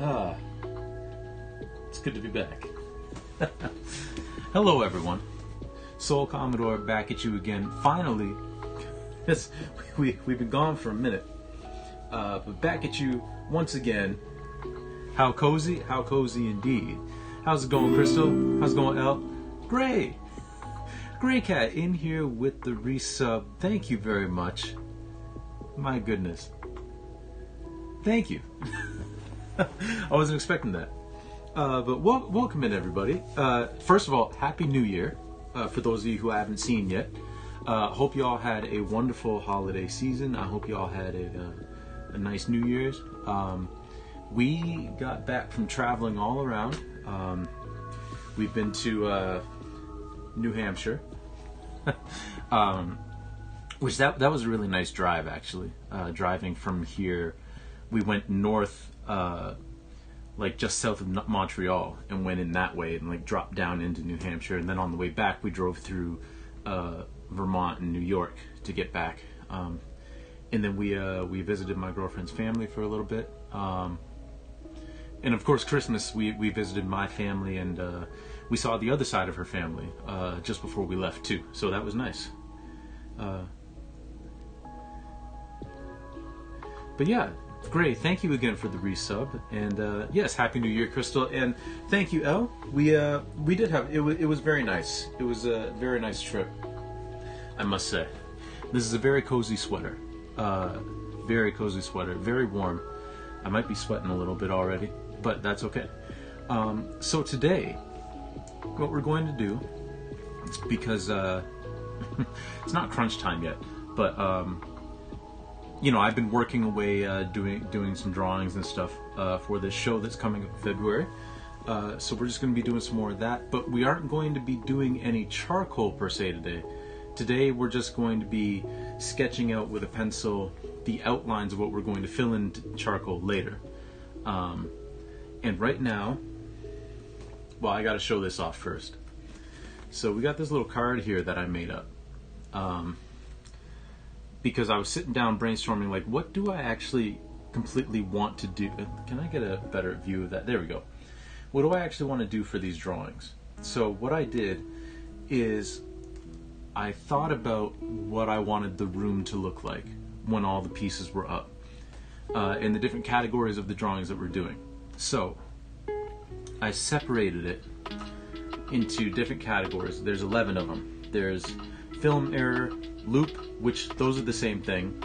Ah, it's good to be back. Hello, everyone. Soul Commodore back at you again. Finally, yes, we've been gone for a minute, but back at you once again. How cozy? How cozy indeed. How's it going, Crystal? How's it going, El? Gray Cat in here with the resub. Thank you very much. My goodness. Thank you. I wasn't expecting that. But welcome in, everybody. First of all, Happy New Year, for those of you who I haven't seen yet. Hope you all had a wonderful holiday season. I hope you all had a nice New Year's. We got back from traveling all around. We've been to New Hampshire, which that was a really nice drive, actually. Driving from here, we went north, like just south of Montreal, and went in that way and like dropped down into New Hampshire, and then on the way back we drove through Vermont and New York to get back, and then we visited my girlfriend's family for a little bit, and of course Christmas we visited my family, and we saw the other side of her family just before we left too, so that was nice. But yeah, great. Thank you again for the resub, and yes, Happy New Year, Crystal, and thank you, El. We did have it was very nice. It was a very nice trip, I must say. This is a very cozy sweater, very cozy sweater, very warm. I might be sweating a little bit already, but that's okay. So today, what we're going to do, because it's not crunch time yet, but you know, I've been working away doing some drawings and stuff for this show that's coming up in February. So we're just going to be doing some more of that, but we aren't going to be doing any charcoal per se today. Today we're just going to be sketching out with a pencil the outlines of what we're going to fill in charcoal later. And right now, well, I got to show this off first. So we got this little card here that I made up. Because I was sitting down brainstorming, like, what do I actually completely want to do? Can I get a better view of that? There we go. What do I actually want to do for these drawings? So what I did is I thought about what I wanted the room to look like when all the pieces were up, and the different categories of the drawings that we're doing. So I separated it into different categories. There's 11 of them. There's film error, loop, which those are the same thing.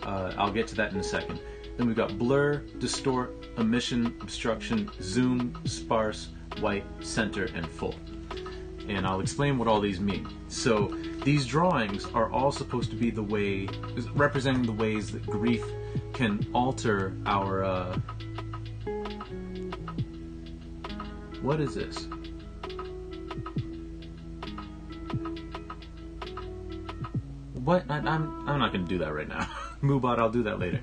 I'll get to that in a second. Then we've got blur, distort, emission, obstruction, zoom, sparse, white, center, and full. And I'll explain what all these mean. So these drawings are all supposed to be the way, representing the ways that grief can alter our, what is this? What? I'm not going to do that right now. Moobot, I'll do that later.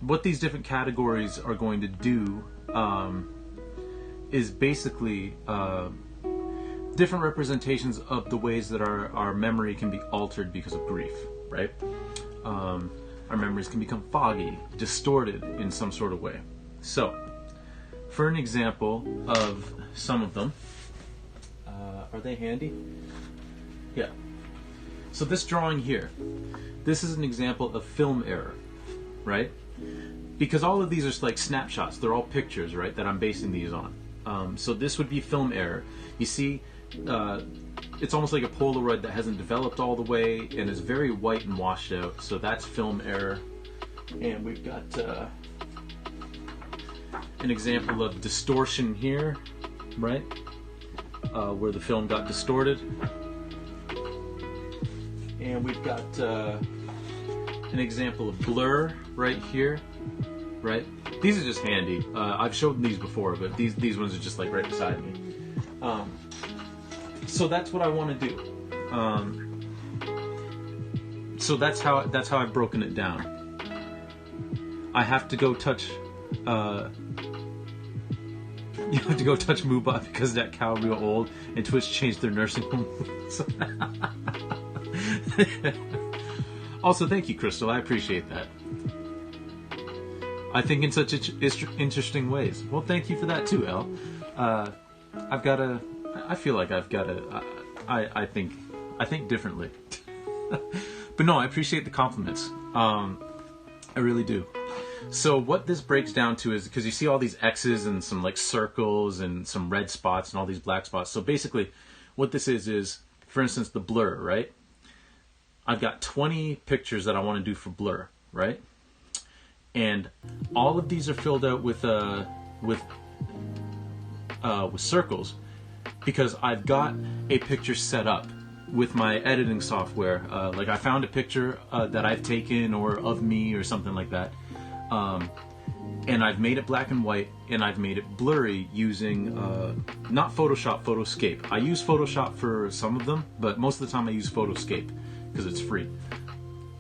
What these different categories are going to do is basically different representations of the ways that our memory can be altered because of grief, right? Our memories can become foggy, distorted in some sort of way. So, for an example of some of them, are they handy? Yeah. So this drawing here, this is an example of film error, right? Because all of these are like snapshots, they're all pictures, right, that I'm basing these on. So this would be film error. You see, it's almost like a Polaroid that hasn't developed all the way and is very white and washed out, so that's film error. And we've got an example of distortion here, right, where the film got distorted. And we've got an example of blur right here, right? These are just handy. I've showed these before, but these ones are just like right beside me. So that's what I want to do. So that's how I've broken it down. I have to go touch. You have to go touch Moobot because that cow real old, and Twitch changed their nursing home. Also, thank you, Crystal. I appreciate that. I think in such interesting ways. Well, thank you for that too, Elle. I feel like I've got to. I think differently. But no, I appreciate the compliments. I really do. So what this breaks down to is, because you see all these X's and some like circles and some red spots and all these black spots. So basically what this is, for instance, the blur, right? I've got 20 pictures that I want to do for blur, right? And all of these are filled out with circles because I've got a picture set up with my editing software. Like I found a picture that I've taken or of me or something like that. And I've made it black and white, and I've made it blurry using not Photoshop, Photoscape. I use Photoshop for some of them, but most of the time I use Photoscape because it's free.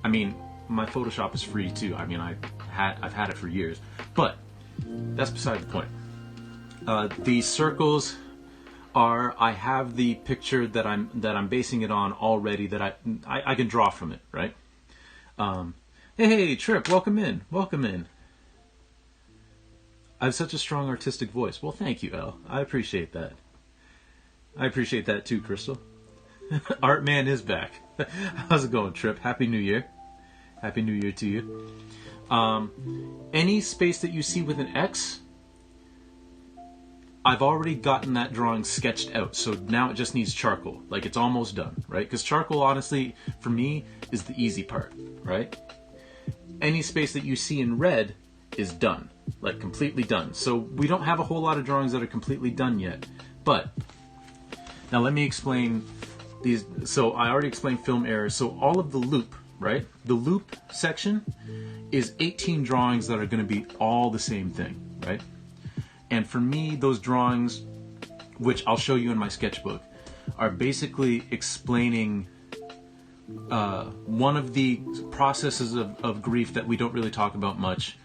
I mean, my Photoshop is free too. I mean, I've had it for years, but that's beside the point. The circles are, I have the picture that I'm basing it on already that I can draw from it, right? Hey, Trip, welcome in. I have such a strong artistic voice. Well, thank you, Elle. I appreciate that. I appreciate that too, Crystal. Art Man is back. How's it going, Trip? Happy New Year. Happy New Year to you. Any space that you see with an X, I've already gotten that drawing sketched out, so now it just needs charcoal. Like, it's almost done, right? Because charcoal, honestly, for me, is the easy part, right? Any space that you see in red is done, like completely done. So we don't have a whole lot of drawings that are completely done yet. But now let me explain these. So I already explained film errors. So all of the loop, right? The loop section is 18 drawings that are going to be all the same thing, right? And for me, those drawings, which I'll show you in my sketchbook, are basically explaining one of the processes of grief that we don't really talk about much,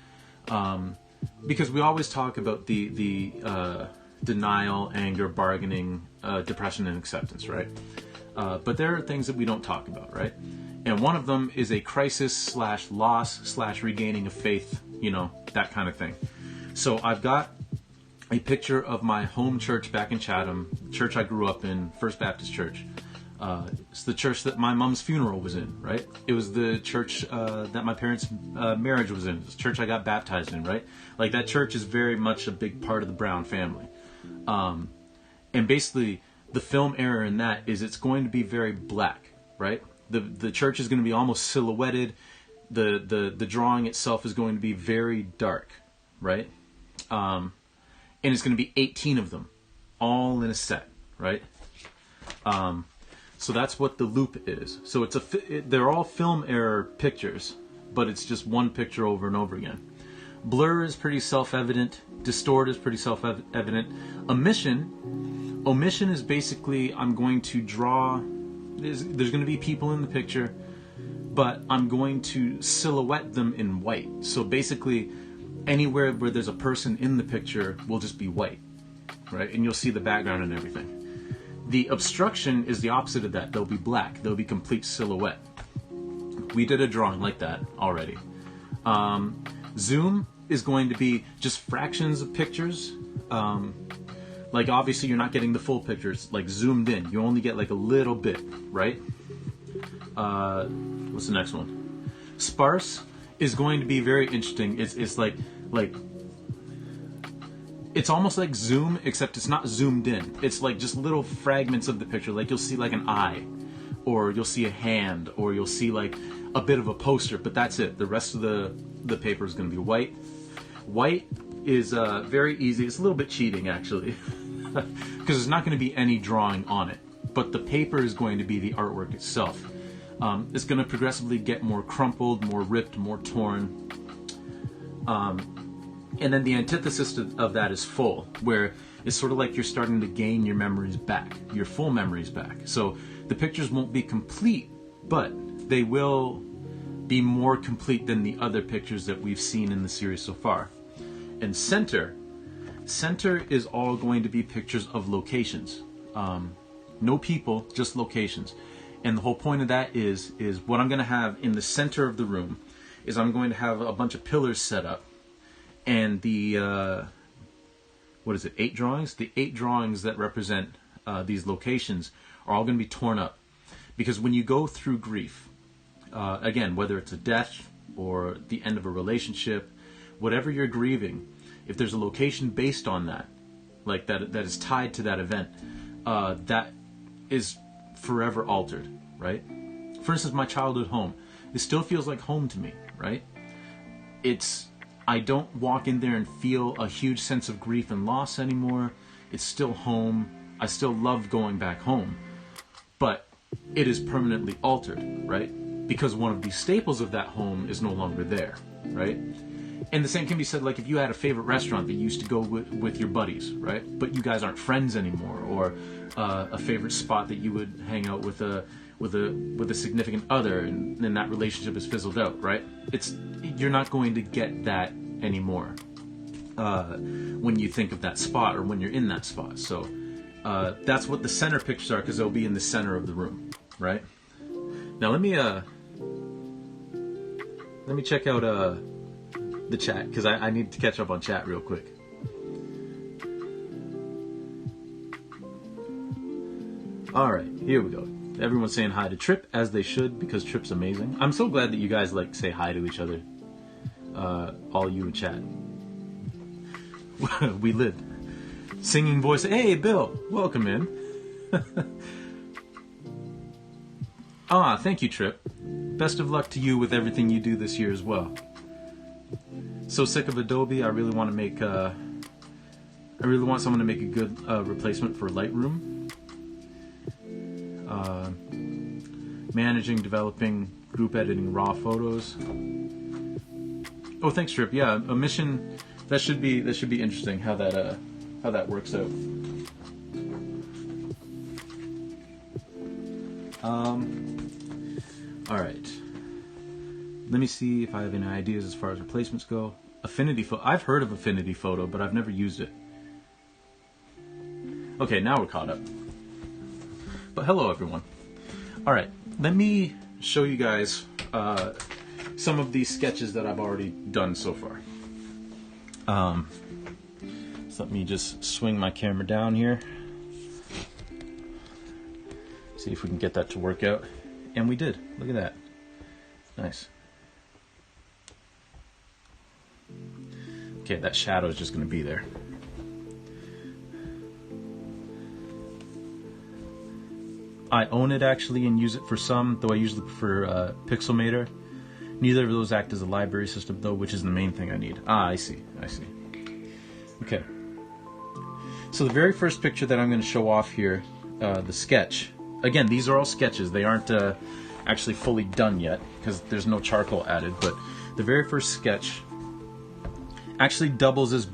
because we always talk about the denial, anger, bargaining, depression, and acceptance, right? But there are things that we don't talk about, right? And one of them is a crisis / loss / regaining of faith, you know, that kind of thing. So I've got a picture of my home church back in Chatham, church I grew up in, First Baptist Church. It's the church that my mom's funeral was in, right? It was the church that my parents' marriage was in. It's the church I got baptized in, right? Like, that church is very much a big part of the Brown family. And basically, the film error in that is it's going to be very black, right? The church is going to be almost silhouetted. The drawing itself is going to be very dark, right? And it's going to be 18 of them, all in a set, right? So that's what the loop is. So they're all film error pictures, but it's just one picture over and over again. Blur is pretty self-evident. Distort is pretty self-evident. Omission is basically, I'm going to draw, there's going to be people in the picture, but I'm going to silhouette them in white. So basically, anywhere where there's a person in the picture will just be white, right? And you'll see the background and everything. The obstruction is the opposite of that. They'll be black. They'll be complete silhouette. We did a drawing like that already. Zoom is going to be just fractions of pictures. Like, obviously you're not getting the full pictures, like zoomed in. You only get like a little bit, right? What's the next one? Sparse is going to be very interesting. It's like it's almost like zoom, except it's not zoomed in. It's like just little fragments of the picture. Like, you'll see like an eye, or you'll see a hand, or you'll see like a bit of a poster, but that's it. The rest of the paper is going to be white. White is very easy. It's a little bit cheating, actually, because there's not going to be any drawing on it, but the paper is going to be the artwork itself. It's going to progressively get more crumpled, more ripped, more torn. And then the antithesis of that is full, where it's sort of like you're starting to gain your memories back, your full memories back. So the pictures won't be complete, but they will be more complete than the other pictures that we've seen in the series so far. And center is all going to be pictures of locations. No people, just locations. And the whole point of that is what I'm going to have in the center of the room is I'm going to have a bunch of pillars set up, and the 8 drawings? The 8 drawings that represent these locations are all going to be torn up. Because when you go through grief, again, whether it's a death or the end of a relationship, whatever you're grieving, if there's a location based on that, like that is tied to that event, that is forever altered, right? For instance, my childhood home, it still feels like home to me, right? I don't walk in there and feel a huge sense of grief and loss anymore. It's still home. I still love going back home, but it is permanently altered, right? Because one of the staples of that home is no longer there, right? And the same can be said, like if you had a favorite restaurant that you used to go with your buddies, right? But you guys aren't friends anymore, or a favorite spot that you would hang out with a significant other, and then that relationship is fizzled out, right? You're not going to get that anymore when you think of that spot or when you're in that spot. So that's what the center pictures are, because they'll be in the center of the room, right? Now let me check out the chat, because I need to catch up on chat real quick. Alright, here we go. Everyone's saying hi to Trip, as they should, because Trip's amazing. I'm so glad that you guys say hi to each other. All you in chat. We lived. Singing voice, hey Bill, welcome in. Thank you, Trip. Best of luck to you with everything you do this year as well. So sick of Adobe. I really want someone to make a good replacement for Lightroom. Managing, developing, group editing raw photos. Oh, thanks, Trip. Yeah, a mission that should be interesting how that works out. All right. Let me see if I have any ideas as far as replacements go. Affinity Photo. I've heard of Affinity Photo, but I've never used it. Okay, now we're caught up. But hello, everyone. All right, let me show you guys some of these sketches that I've already done so far. So let me just swing my camera down here. See if we can get that to work out. And we did. Look at that. Nice. Okay, that shadow is just going to be there. I own it actually and use it for some, though I usually prefer Pixelmator. Neither of those act as a library system though, which is the main thing I need. I see. Okay. So the very first picture that I'm going to show off here, the sketch. Again, these are all sketches. They aren't actually fully done yet because there's no charcoal added, but the very first sketch actually doubles as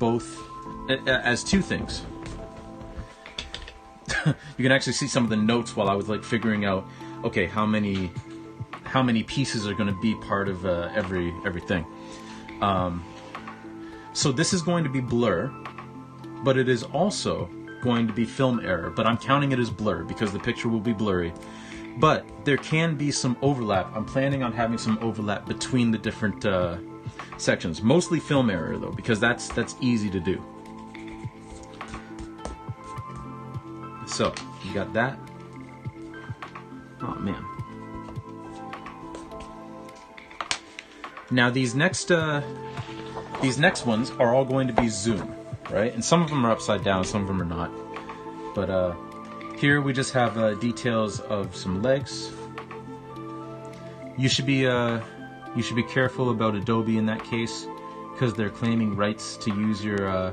as two things. You can actually see some of the notes while I was figuring out, okay, how many pieces are going to be part of everything. So this is going to be blur, but it is also going to be film error, but I'm counting it as blur because the picture will be blurry. But there can be some overlap. I'm planning on having some overlap between the different sections. Mostly film error though, because that's easy to do. So, you got that. Oh man. Now these next ones are all going to be zoom, right? And some of them are upside down, some of them are not. But here we just have details of some legs. You should be careful about Adobe in that case, because they're claiming rights to use your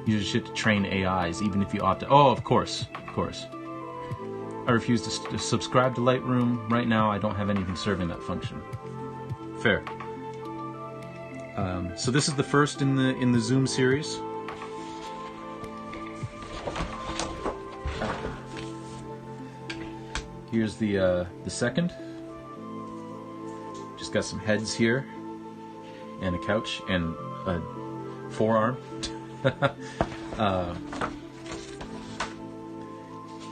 shit to train AIs, even if you opt out. Oh, of course. I refuse to subscribe to Lightroom. Right now, I don't have anything serving that function. Fair. So this is the first in the Zoom series. Here's the second. Just got some heads here, and a couch, and a forearm.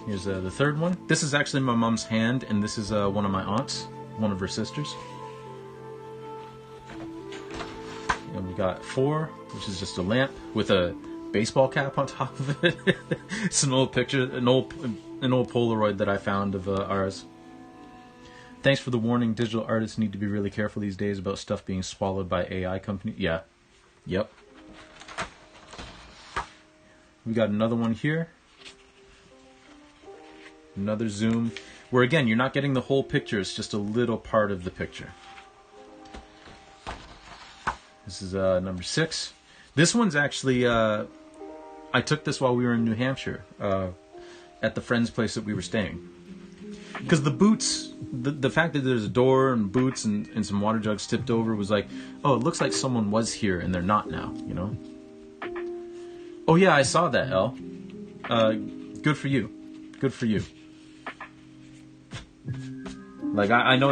Here's the third one. This is actually my mom's hand, and this is one of my aunts, one of her sisters. And we got 4, which is just a lamp with a baseball cap on top of it. It's an old picture, an old Polaroid that I found of ours. Thanks for the warning. Digital artists need to be really careful these days about stuff being swallowed by AI companies. Yeah. Yep. We got another one here. Another zoom. Where again, you're not getting the whole picture. It's just a little part of the picture. This is number 6. This one's actually... I took this while we were in New Hampshire. At the friend's place that we were staying. Because the boots, the fact that there's a door and boots and some water jugs tipped over was like, oh, it looks like someone was here and they're not now, you know? Oh yeah, I saw that, Elle. Good for you. Good for you. Like, I know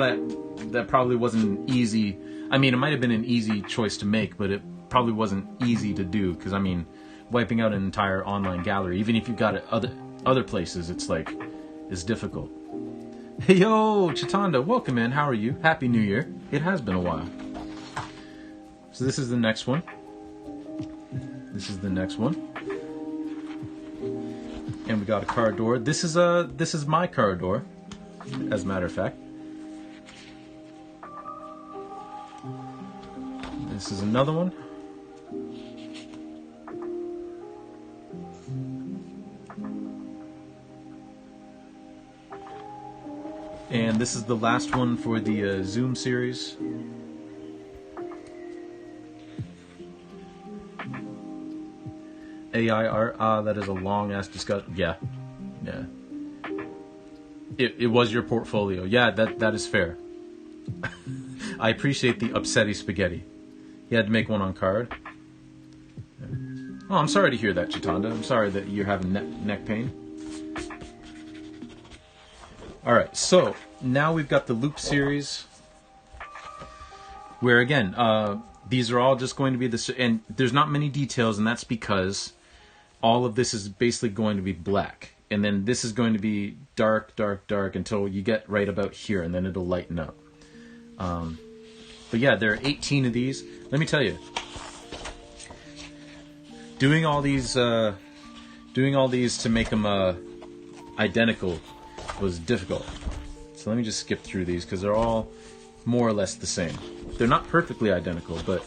that probably wasn't easy. I mean, it might have been an easy choice to make, but it probably wasn't easy to do. Because, I mean, wiping out an entire online gallery, even if you got it other places, it's like, it's difficult. Hey, yo, Chitanda, welcome in. How are you? Happy New Year. It has been a while. So this is the next one. This is the next one. And we got a car door. This is my car door, as a matter of fact. This is another one. And this is the last one for the Zoom series. AI art, that is a long-ass discussion. Yeah. It was your portfolio. Yeah, that is fair. I appreciate the upsetty spaghetti. You had to make one on card. Oh, I'm sorry to hear that, Chitanda. I'm sorry that you're having neck pain. Alright, so now we've got the loop series, where again, these are all just going to be and there's not many details, and that's because all of this is basically going to be black. And then this is going to be dark, dark, dark until you get right about here, and then it'll lighten up. But yeah, there are 18 of these. Let me tell you, doing all these to make them identical was difficult. So let me just skip through these because they're all more or less the same. They're not perfectly identical, but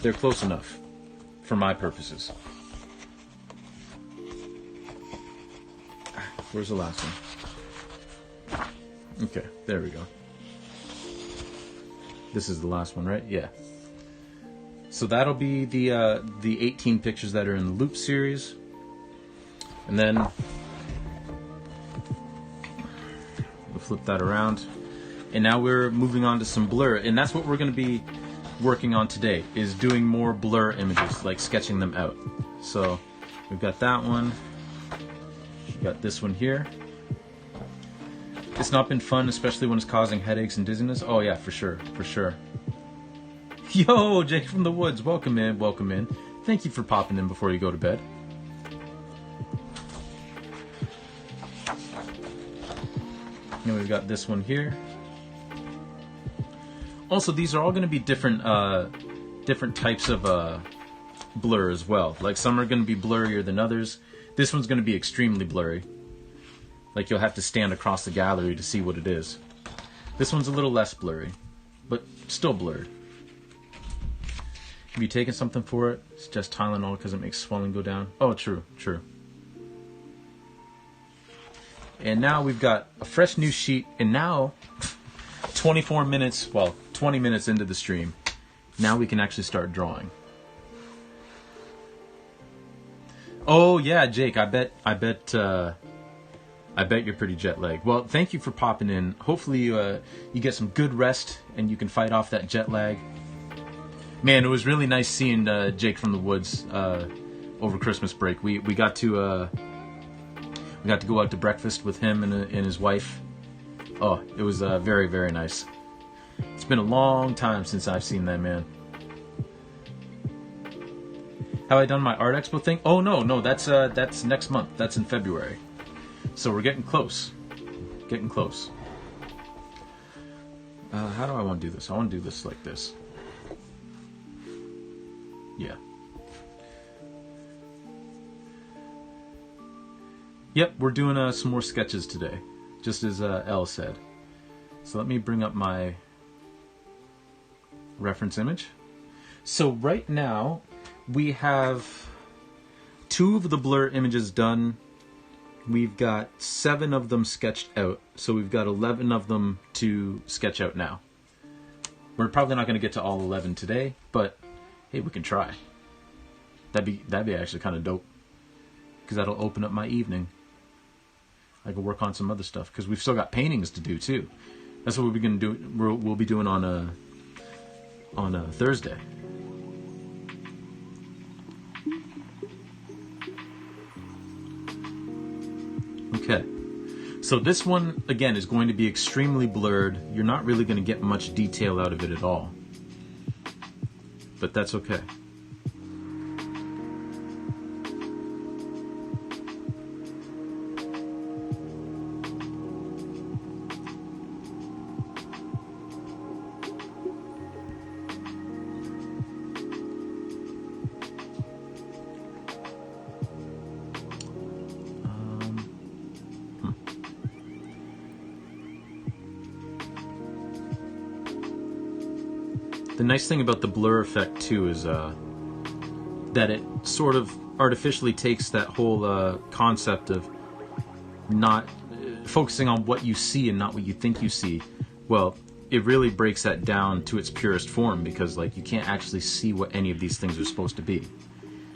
they're close enough for my purposes. Where's the last one? Okay, there we go. This is the last one, right? Yeah. So that'll be the 18 pictures that are in the loop series. And then we'll flip that around. And now we're moving on to some blur. And that's what we're going to be working on today, is doing more blur images, like sketching them out. So we've got that one. We've got this one here. It's not been fun, especially when it's causing headaches and dizziness. Oh yeah, for sure, for sure. Yo, Jake from the Woods, welcome in, welcome in. Thank you for popping in before you go to bed. And we've got this one here. Also, these are all going to be different types of blur as well. Like, some are going to be blurrier than others. This one's going to be extremely blurry. Like, you'll have to stand across the gallery to see what it is. This one's a little less blurry, but still blurred. Have you taken something for it? It's just Tylenol because it makes swelling go down. Oh, true, true. And now we've got a fresh new sheet, and now 20 minutes into the stream, now we can actually start drawing. Oh yeah, Jake, I bet you're pretty jet lagged. Well, thank you for popping in. Hopefully you get some good rest and you can fight off that jet lag. Man, it was really nice seeing Jake from the Woods over Christmas break. We got to go out to breakfast with him and his wife. Oh, it was very, very nice. It's been a long time since I've seen that man. Have I done my art expo thing? Oh no, that's next month. That's in February. So we're getting close. Getting close. How do I want to do this? I want to do this like this. Yeah. Yep, we're doing some more sketches today, just as Elle said. So let me bring up my reference image. So right now, we have 2 of the blur images done. We've got 7 of them sketched out, so we've got 11 of them to sketch out now. We're probably not going to get to all 11 today, but hey, we can try. That'd be actually kind of dope, because that'll open up my evening. I can work on some other stuff, because we've still got paintings to do too. That's what we'll be doing on Thursday. Okay, so this one again is going to be extremely blurred. You're not really going to get much detail out of it at all, but that's okay. The nice thing about the blur effect too is that it sort of artificially takes that whole concept of not focusing on what you see and not what you think you see. Well, it really breaks that down to its purest form, because like you can't actually see what any of these things are supposed to be.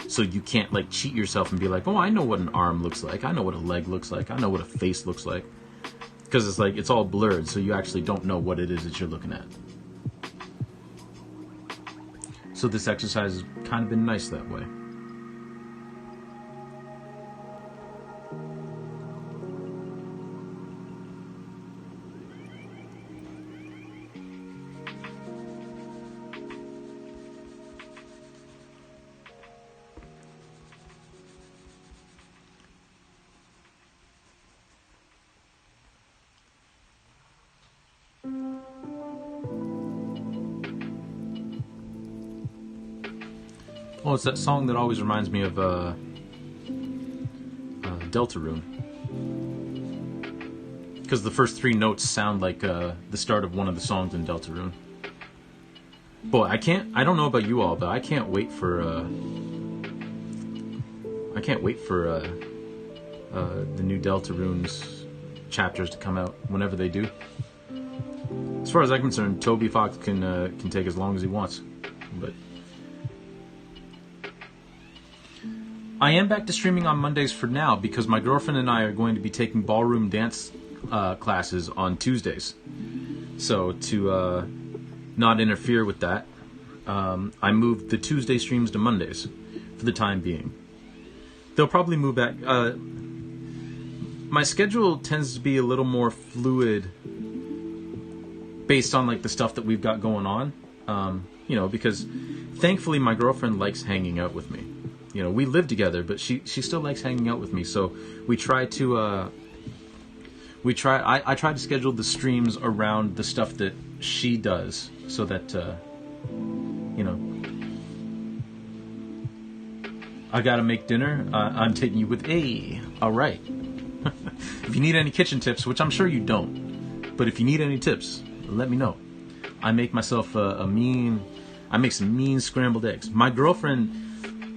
So you can't like cheat yourself and be like, oh, I know what an arm looks like, I know what a leg looks like, I know what a face looks like, because it's like it's all blurred, so you actually don't know what it is that you're looking at. So this exercise has kind of been nice that way. Oh, it's that song that always reminds me of Deltarune. Because the first 3 notes sound like the start of one of the songs in Deltarune. Boy, I don't know about you all, but I can't wait for the new Deltarune's chapters to come out whenever they do. As far as I'm concerned, Toby Fox can take as long as he wants, but I am back to streaming on Mondays for now, because my girlfriend and I are going to be taking ballroom dance classes on Tuesdays. So to not interfere with that, I moved the Tuesday streams to Mondays for the time being. They'll probably move back. My schedule tends to be a little more fluid based on like the stuff that we've got going on. Because thankfully my girlfriend likes hanging out with me. We live together, but she still likes hanging out with me. So we try to I try to schedule the streams around the stuff that she does, so that I gotta make dinner. I'm taking you with all right. If you need any kitchen tips, which I'm sure you don't, but if you need any tips, let me know. I make myself I make some mean scrambled eggs. My girlfriend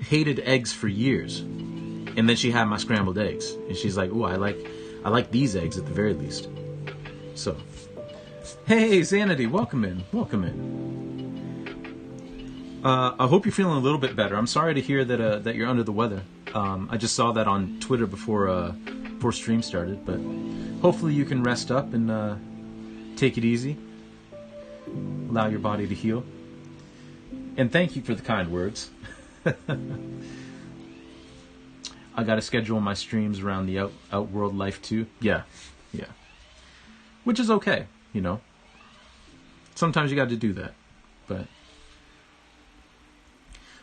hated eggs for years, and then she had my scrambled eggs, and she's like, "Oh, I like these eggs at the very least." So, hey, Xanity, welcome in. I hope you're feeling a little bit better. I'm sorry to hear that you're under the weather. I just saw that on Twitter before stream started, but hopefully you can rest up and take it easy. Allow your body to heal. And thank you for the kind words. I gotta schedule my streams around the outworld life too. Yeah. Which is okay, It's sometimes you got to do that.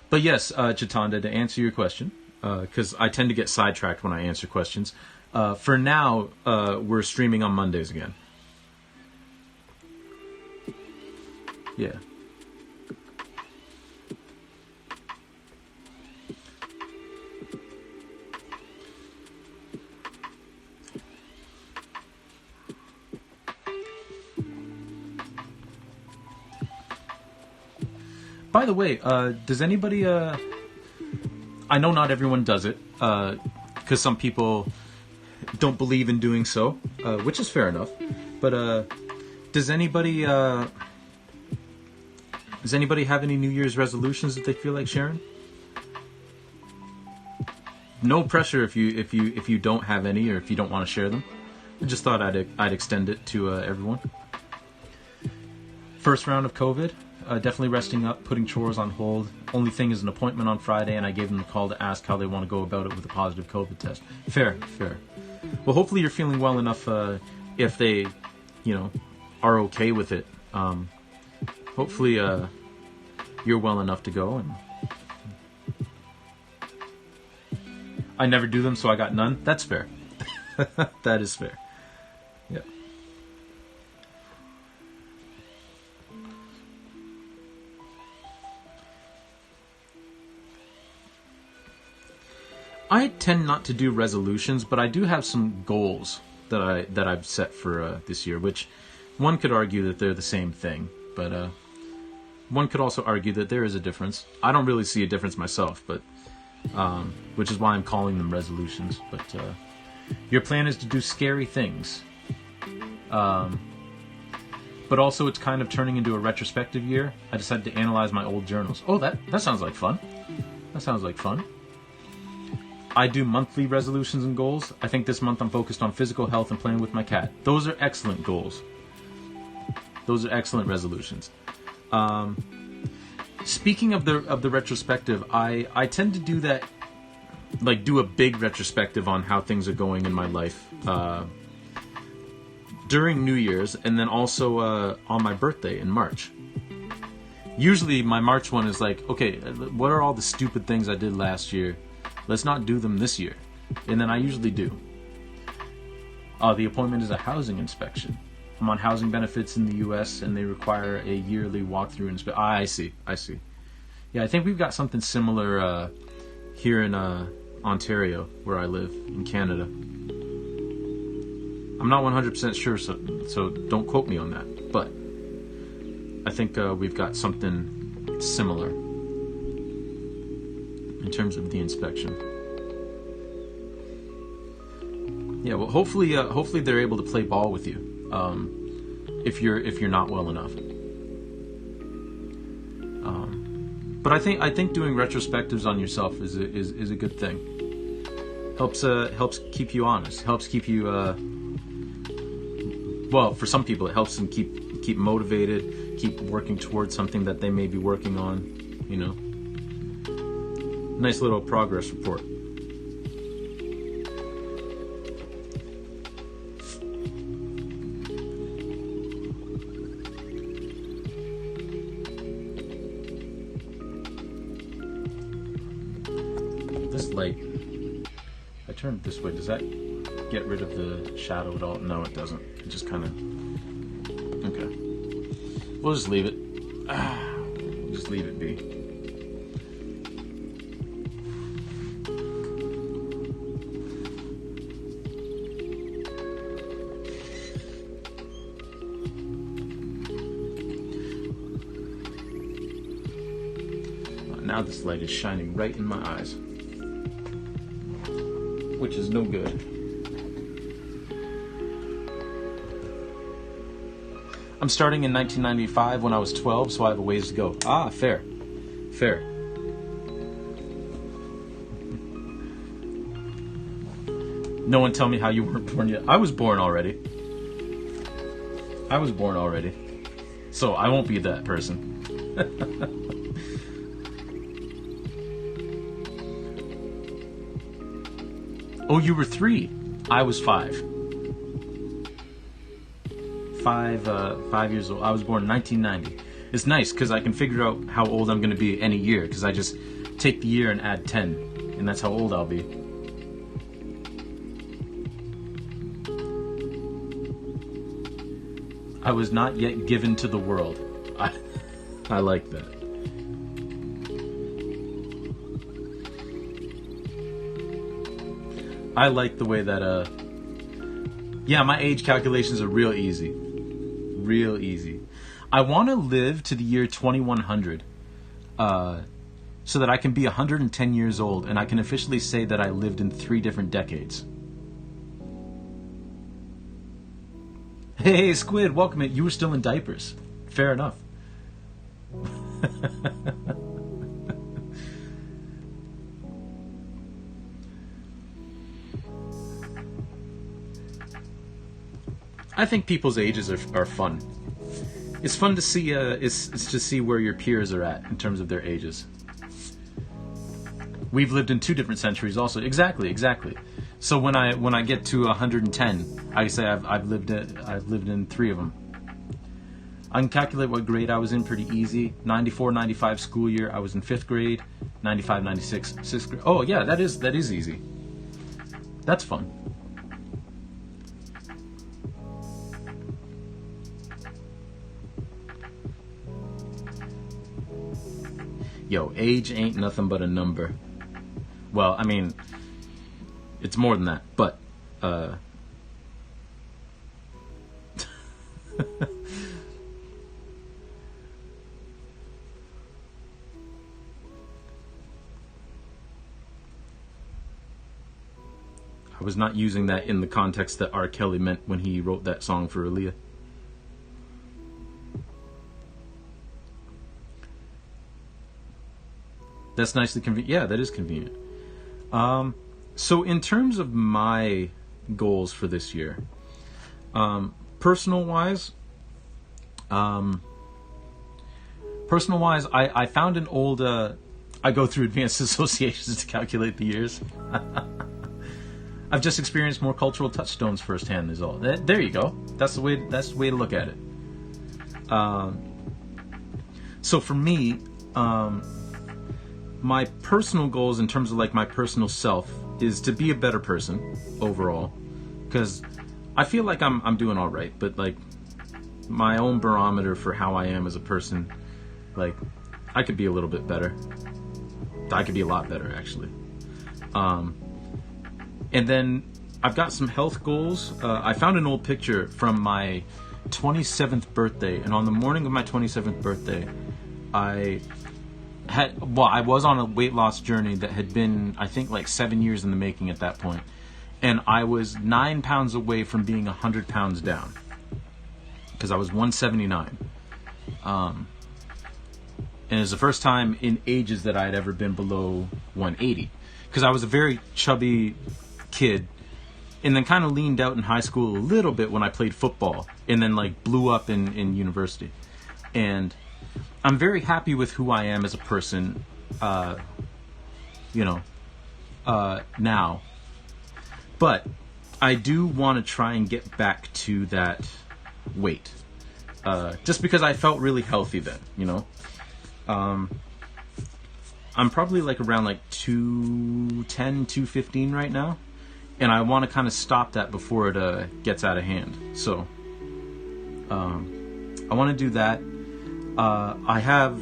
But yes, Chitanda, to answer your question, because I tend to get sidetracked when I answer questions. For now, we're streaming on Mondays again. Yeah. By the way, does anybody... I know not everyone does it, because some people don't believe in doing so, which is fair enough. But does anybody have any New Year's resolutions that they feel like sharing? No pressure if you don't have any, or if you don't want to share them. I just thought I'd extend it to everyone. First round of COVID. Definitely resting up, putting chores on hold. Only thing is an appointment on Friday, and I gave them a call to ask how they want to go about it with a positive COVID test. Fair. Well, hopefully you're feeling well enough if they, are okay with it. Hopefully you're well enough to go. And I never do them, so I got none. That's fair. That is fair. Yeah. I tend not to do resolutions, but I do have some goals that I've set for this year, which one could argue that they're the same thing, but one could also argue that there is a difference. I don't really see a difference myself, but which is why I'm calling them resolutions. But your plan is to do scary things, but also it's kind of turning into a retrospective year. I decided to analyze my old journals. Oh, that sounds like fun. That sounds like fun. I do monthly resolutions and goals. I think this month I'm focused on physical health and playing with my cat. Those are excellent goals. Those are excellent resolutions. Speaking of the retrospective, I tend to do that, like do a big retrospective on how things are going in my life during New Year's, and then also on my birthday in March. Usually my March one is like, okay, what are all the stupid things I did last year? Let's not do them this year. And then I usually do. The appointment is a housing inspection. I'm on housing benefits in the U.S. and they require a yearly walkthrough inspection. I see. Yeah, I think we've got something similar here in Ontario, where I live, in Canada. I'm not 100% sure, so don't quote me on that. But I think we've got something similar in terms of the inspection. Yeah, well, hopefully they're able to play ball with you if you're not well enough. But I think doing retrospectives on yourself is a good thing. Helps keep you honest. Helps keep you well, for some people it helps them keep motivated, keep working towards something that they may be working on. Nice little progress report. This light, I turn it this way, does that get rid of the shadow at all? No, it doesn't. It just kind of... Okay. We'll just leave it. We'll just leave it be. Now this light is shining right in my eyes, which is no good. I'm starting in 1995 when I was 12, so I have a ways to go. Ah, fair. No one tell me how you weren't born yet. I was born already. So I won't be that person. Oh, you were 3. I was 5. 5 years old. I was born in 1990. It's nice because I can figure out how old I'm going to be any year because I just take the year and add 10, and that's how old I'll be. I was not yet given to the world. I like that. I like the way that, yeah, my age calculations are real easy. Real easy. I want to live to the year 2100, so that I can be 110 years old and I can officially say that I lived in 3 different decades. Hey, Squid, welcome in. You were still in diapers. Fair enough. I think people's ages are fun. It's fun to see. It's to see where your peers are at in terms of their ages. We've lived in 2 different centuries, also. Exactly. So when I get to 110, I say I've lived in 3 of them. I can calculate what grade I was in pretty easy. 94, 95 school year, I was in 5th grade. 95, 96, 6th grade. Oh yeah, that is easy. That's fun. Yo, age ain't nothing but a number. Well, I mean, it's more than that, but I was not using that in the context that R. Kelly meant when he wrote that song for Aaliyah. That's nicely convenient. Yeah, that is convenient. So in terms of my goals for this year, personal wise, I found an old, I go through advanced associations to calculate the years. I've just experienced more cultural touchstones firsthand is all. There you go. That's the way to look at it. So for me, my personal goals in terms of like my personal self is to be a better person overall, because I feel like I'm doing all right, but like my own barometer for how I am as a person, like I could be a little bit better. I could be a lot better actually. And then I've got some health goals. I found an old picture from my 27th birthday, and on the morning of my 27th birthday, I was on a weight loss journey that had been, I think, like 7 years in the making at that point. And I was 9 pounds away from being 100 pounds down. Because I was 179. And it was the first time in ages that I had ever been below 180. Because I was a very chubby kid. And then kind of leaned out in high school a little bit when I played football. And then like blew up in university. And I'm very happy with who I am as a person, now. But I do want to try and get back to that weight. Just because I felt really healthy then, I'm probably like around like 210, 215 right now. And I want to kind of stop that before it gets out of hand. So I want to do that. I have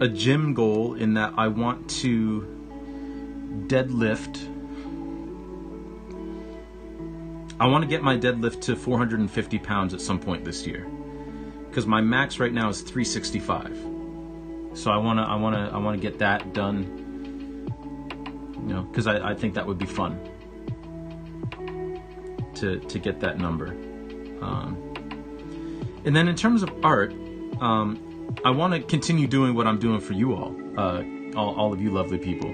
a gym goal in that I want to deadlift. I want to get my deadlift to 450 pounds at some point this year, because my max right now is 365. So I want to get that done. Because I think that would be fun to get that number. And then in terms of art, I want to continue doing what I'm doing for you all of you lovely people.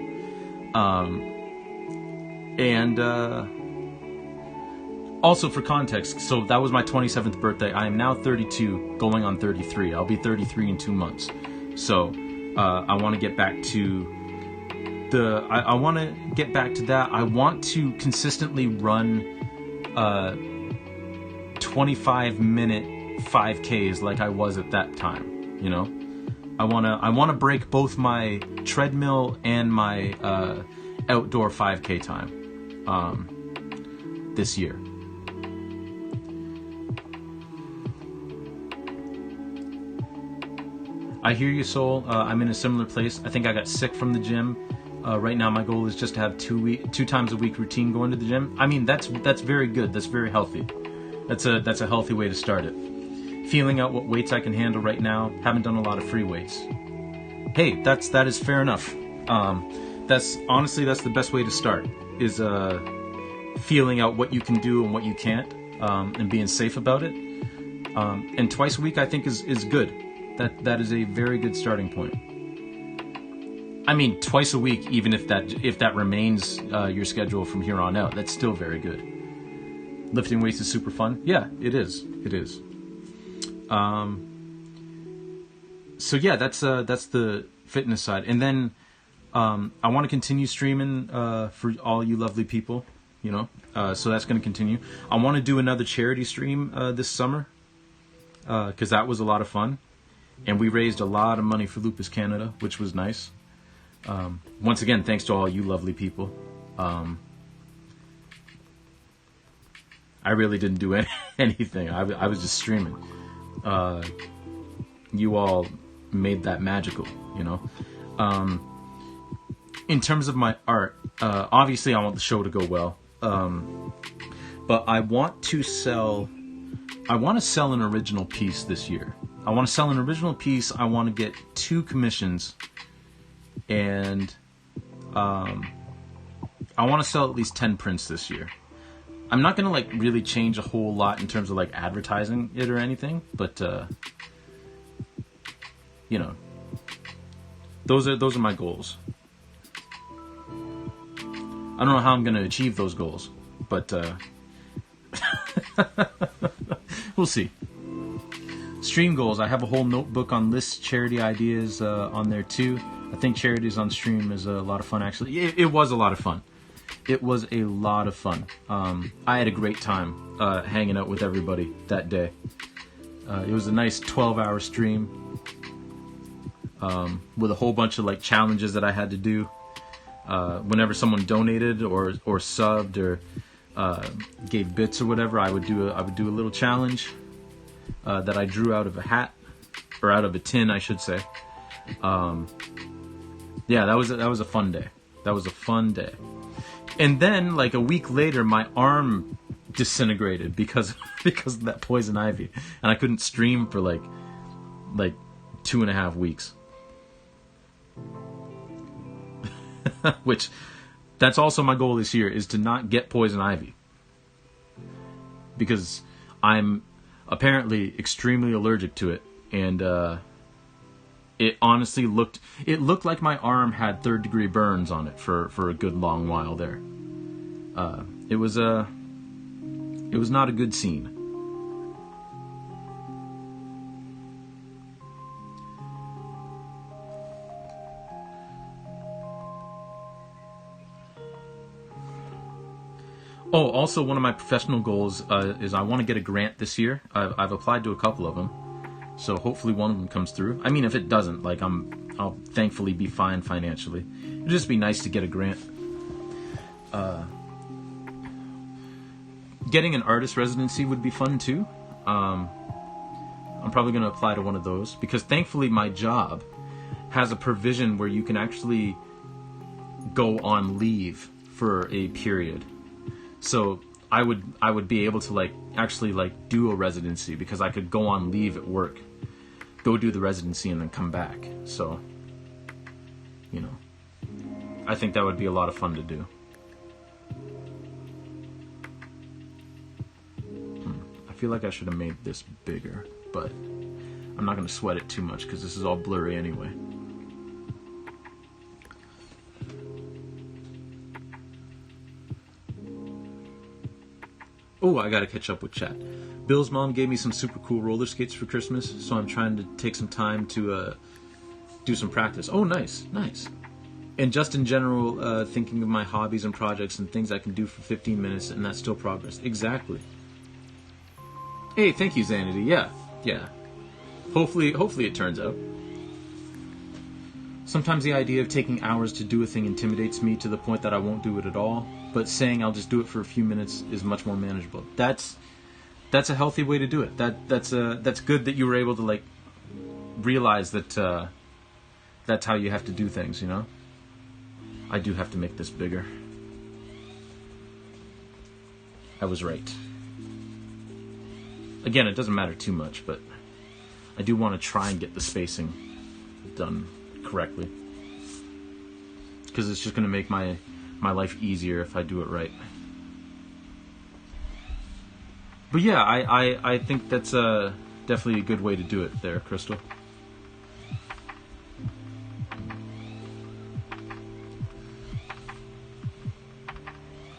Also for context, so that was my 27th birthday. I am now 32, going on 33. I'll be 33 in 2 months. So I want to get back to I want to get back to that. I want to consistently run 25-minute 5Ks like I was at that time, you know? I wanna break both my treadmill and my outdoor 5K time this year. I hear you, Soul. I'm in a similar place. I think I got sick from the gym. Right now, my goal is just to have two times a week routine going to the gym. I mean, that's very good. That's very healthy. That's a healthy way to start it. Feeling out what weights I can handle right now. Haven't done a lot of free weights. Hey, that is fair enough. That's the best way to start. Is feeling out what you can do and what you can't, and being safe about it. And twice a week, I think is good. That is a very good starting point. I mean, twice a week, even if that remains your schedule from here on out, that's still very good. Lifting weights is super fun. Yeah, it is. It is. So yeah, that's the fitness side, and then I want to continue streaming for all you lovely people. You know, so that's going to continue. I want to do another charity stream this summer because that was a lot of fun. And we raised a lot of money for Lupus Canada, which was nice. Once again, thanks to all you lovely people. I really didn't do anything. I was just streaming. You all made that magical, you know. In terms of my art, obviously I want the show to go well. But I want to sell an original piece this year. I want to sell an original piece. I want to get 2 commissions, and I want to sell at least 10 prints this year. I'm not gonna really change a whole lot in terms of advertising it or anything, but you know, those are my goals. I don't know how I'm gonna achieve those goals, but we'll see. Stream goals. I have a whole notebook on lists, charity ideas on there too. I think charities on stream is a lot of fun, actually. It was a lot of fun. It was a lot of fun. I had a great time hanging out with everybody that day. It was a nice 12-hour stream with a whole bunch of challenges that I had to do. Whenever someone donated or subbed or gave bits or whatever, I would do a little challenge. That I drew out of a hat, or out of a tin, I should say. Yeah, that was a fun day. That was a fun day. And then, a week later, my arm disintegrated because of that poison ivy, and I couldn't stream for 2.5 weeks. Which, that's also my goal this year, is to not get poison ivy, because I'm apparently extremely allergic to it, and it honestly looked like my arm had 3rd-degree burns on it for a good long while there. It was not a good scene. Oh, also one of my professional goals is I want to get a grant this year. I've applied to a couple of them, so hopefully one of them comes through. I mean, if it doesn't, I'll thankfully be fine financially. It'd just be nice to get a grant. Getting an artist residency would be fun too. I'm probably going to apply to one of those because thankfully my job has a provision where you can actually go on leave for a period. So I would be able to actually do a residency because I could go on leave at work, go do the residency, and then come back. So, you know, I think that would be a lot of fun to do. I feel like I should have made this bigger, but I'm not going to sweat it too much because this is all blurry anyway. Oh, I gotta catch up with chat. Bill's mom gave me some super cool roller skates for Christmas, so I'm trying to take some time to do some practice. Oh, nice. And just in general, thinking of my hobbies and projects and things I can do for 15 minutes, and that's still progress. Exactly. Hey, thank you, Xanity. Yeah, Yeah. Hopefully it turns out. Sometimes the idea of taking hours to do a thing intimidates me to the point that I won't do it at all. But saying I'll just do it for a few minutes is much more manageable. That's a healthy way to do it. That's good that you were able to like realize that that's how you have to do things. You know. I do have to make this bigger. I was right. Again, it doesn't matter too much, but I do want to try and get the spacing done correctly. Because it's just going to make my life easier if I do it right. But yeah, I think that's definitely a good way to do it there, Crystal.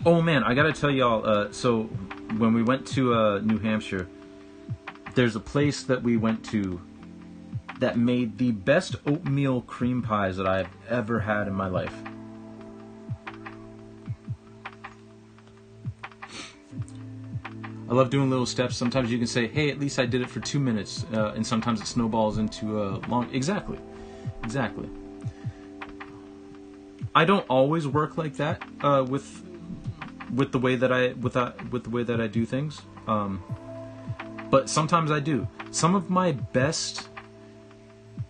Oh man, I gotta tell y'all, so when we went to New Hampshire, there's a place that we went to that made the best oatmeal cream pies that I've ever had in my life. I love doing little steps. Sometimes you can say, hey, at least I did it for 2 minutes, and sometimes it snowballs into a long... Exactly. I don't always work like that with the way that I do things. But sometimes I do. Some of my best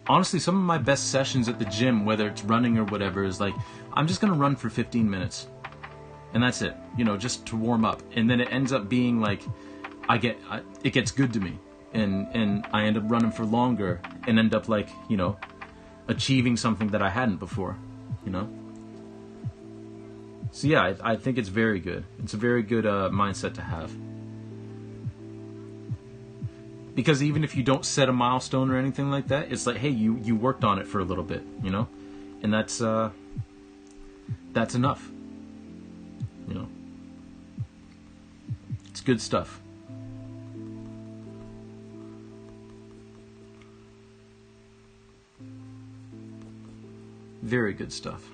sessions at the gym, whether it's running or whatever, is like, I'm just going to run for 15 minutes. And that's it, just to warm up. And then it ends up being like, it gets good to me. And I end up running for longer and end up like, achieving something that I hadn't before, So yeah, I think it's very good. It's a very good mindset to have. Because even if you don't set a milestone or anything like that, it's like, hey, you worked on it for a little bit, and that's enough. It's good stuff. Very good stuff.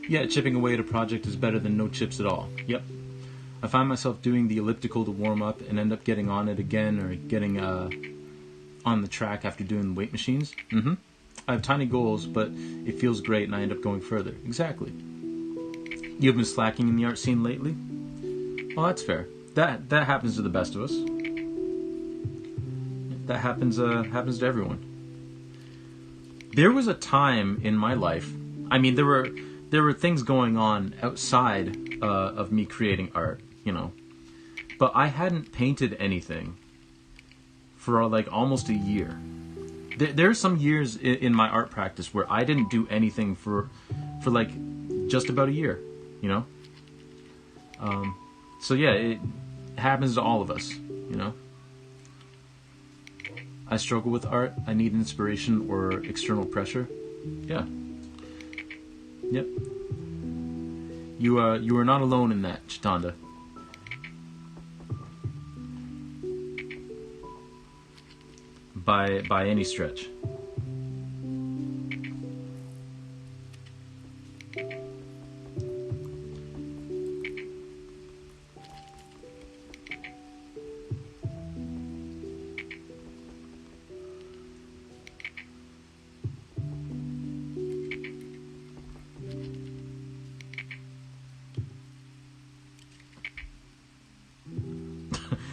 Yeah, chipping away at a project is better than no chips at all. Yep. I find myself doing the elliptical to warm up and end up getting on it again or getting on the track after doing weight machines. Mm-hmm. I have tiny goals, but it feels great and I end up going further. Exactly. You've been slacking in the art scene lately? Well, that's fair. That happens to the best of us. That happens to everyone. There was a time in my life, I mean, there were things going on outside of me creating art, but I hadn't painted anything for like almost a year. There are some years in my art practice where I didn't do anything for like just about a year, So yeah, it happens to all of us, I struggle with art. I need inspiration or external pressure. Yeah. Yep. You are not alone in that, Chitanda. By any stretch.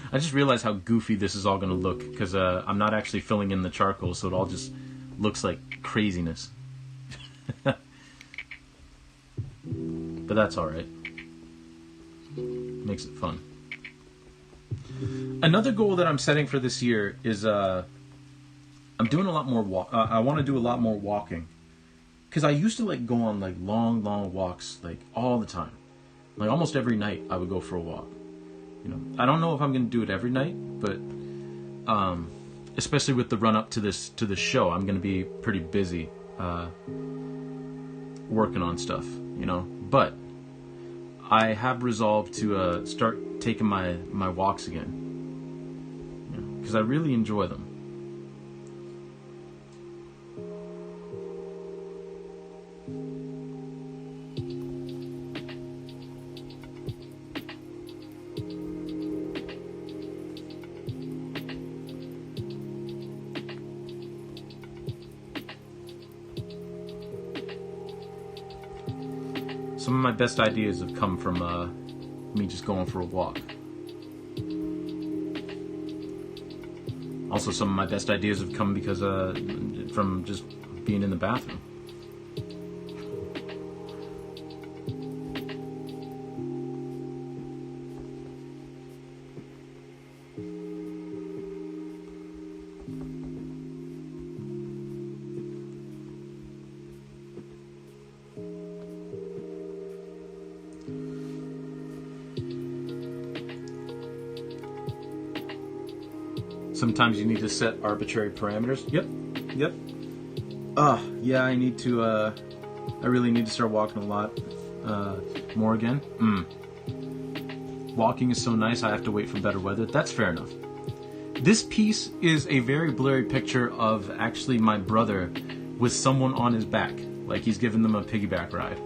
I just realized how goofy this is all going to look because I'm not actually filling in the charcoal, so it all just looks like craziness. But that's all right. Makes it fun. Another goal that I'm setting for this year is I'm doing a lot more I want to do a lot more walking because I used to like go on like long walks like all the time. Like almost every night I would go for a walk. I don't know if I'm going to do it every night, but especially with the run up to this show, I'm going to be pretty busy working on stuff, you know. But I have resolved to start taking my walks again, because I really enjoy them. Some of my best ideas have come from me just going for a walk. Also, some of my best ideas have come because from just being in the bathroom. Sometimes you need to set arbitrary parameters. Yep. Yeah, I need to, I really need to start walking a lot more again. Walking is so nice, I have to wait for better weather. That's fair enough. This piece is a very blurry picture of actually my brother with someone on his back. Like he's giving them a piggyback ride.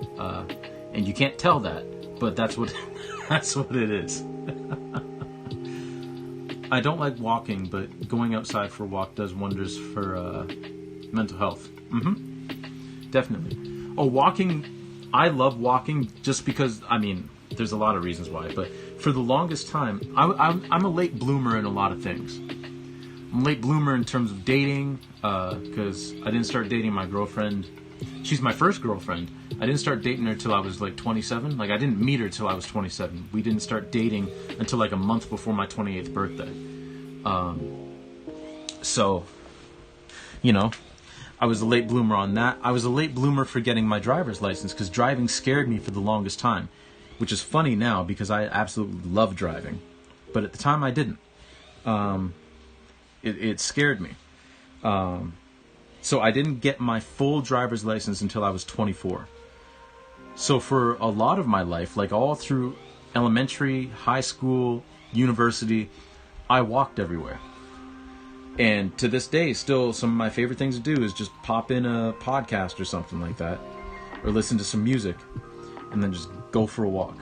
And you can't tell that, but that's what, that's what it is. I don't like walking, but going outside for a walk does wonders for mental health. Definitely. Oh, walking, I love walking just because, I mean, there's a lot of reasons why, but for the longest time, I'm a late bloomer in a lot of things. I'm a late bloomer in terms of dating, because I didn't start dating my girlfriend. She's my first girlfriend. I didn't start dating her till I was like 27. Like I didn't meet her till I was 27. We didn't start dating until like a month before my 28th birthday. So, you know, I was a late bloomer on that. I was a late bloomer for getting my driver's license because driving scared me for the longest time, which is funny now because I absolutely love driving. But at the time I didn't. It scared me. So I didn't get my full driver's license until I was 24. So for a lot of my life, like all through elementary, high school, university, I walked everywhere. And to this day, still some of my favorite things to do is just pop in a podcast or something like that, or listen to some music, and then just go for a walk.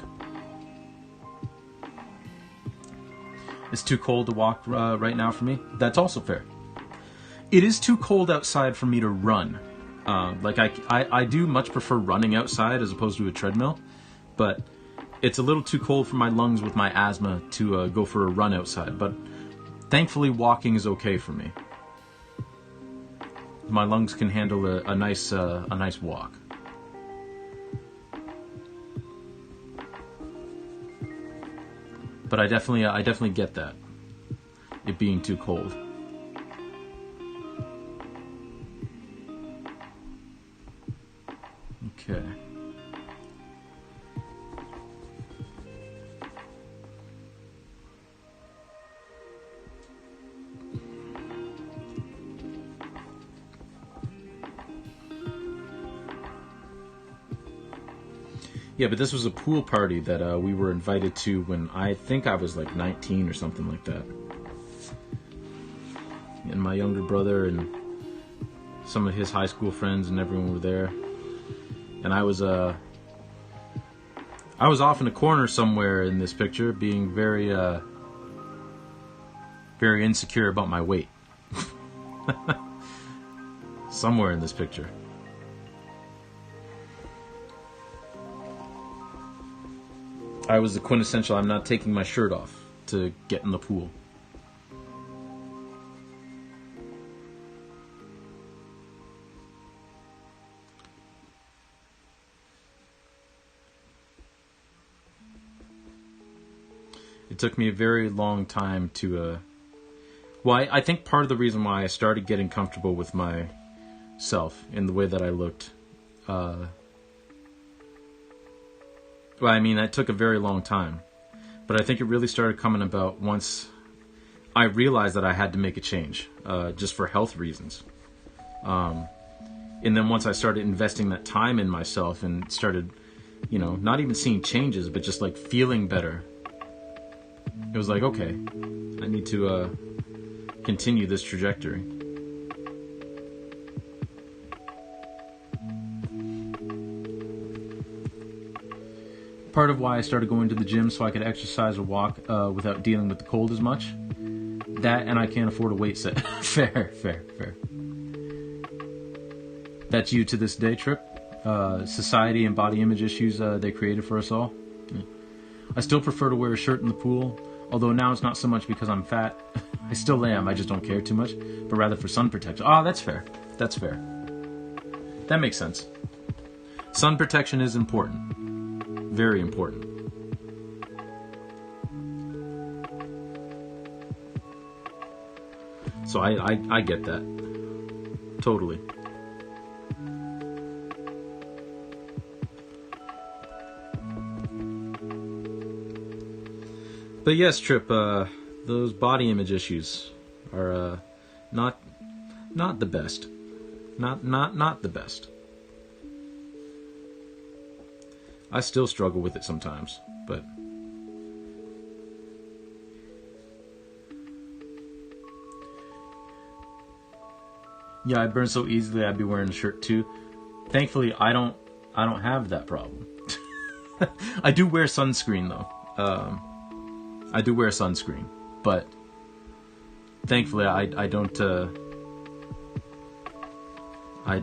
It's too cold to walk right now for me. That's also fair. It is too cold outside for me to run. Like I do much prefer running outside as opposed to a treadmill, but it's a little too cold for my lungs with my asthma to go for a run outside. But thankfully, walking is okay for me. My lungs can handle a nice walk. But I definitely get that, it being too cold. Okay. Yeah, but this was a pool party that we were invited to when I think I was like 19 or something like that. And my younger brother and some of his high school friends and everyone were there. And I was off in a corner somewhere in this picture, being very very insecure about my weight. Somewhere in this picture. I was the quintessential, I'm not taking my shirt off to get in the pool. It took me a very long time to, well, I think part of the reason why I started getting comfortable with myself in the way that I looked, well, I mean, that took a very long time. But I think it really started coming about once I realized that I had to make a change, just for health reasons. And then once I started investing that time in myself and started, not even seeing changes, but just like feeling better, it was like, okay, I need to continue this trajectory. Part of why I started going to the gym so I could exercise or walk without dealing with the cold as much. That, and I can't afford a weight set. Fair. That's you to this day, Trip. Society and body image issues they created for us all. I still prefer to wear a shirt in the pool, although now it's not so much because I'm fat. I still am, I just don't care too much, but rather for sun protection. That's fair. That makes sense. Sun protection is important. Very important. So I get that. Totally. But yes, Trip, those body image issues are not the best. Not the best. I still struggle with it sometimes, but yeah, I burn so easily I'd be wearing a shirt too. Thankfully, I don't have that problem. I do wear sunscreen though. I do wear sunscreen, but thankfully I don't I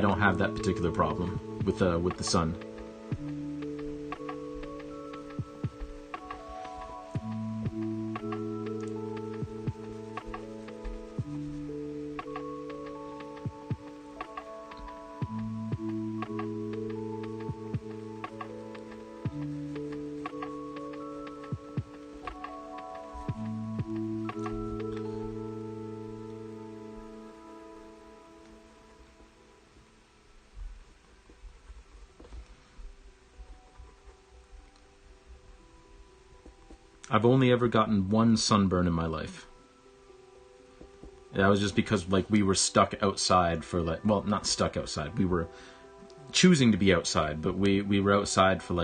don't have that particular problem with the sun. I've only ever gotten one sunburn in my life. That was just because we were stuck outside for not stuck outside. We were choosing to be outside, but we were outside for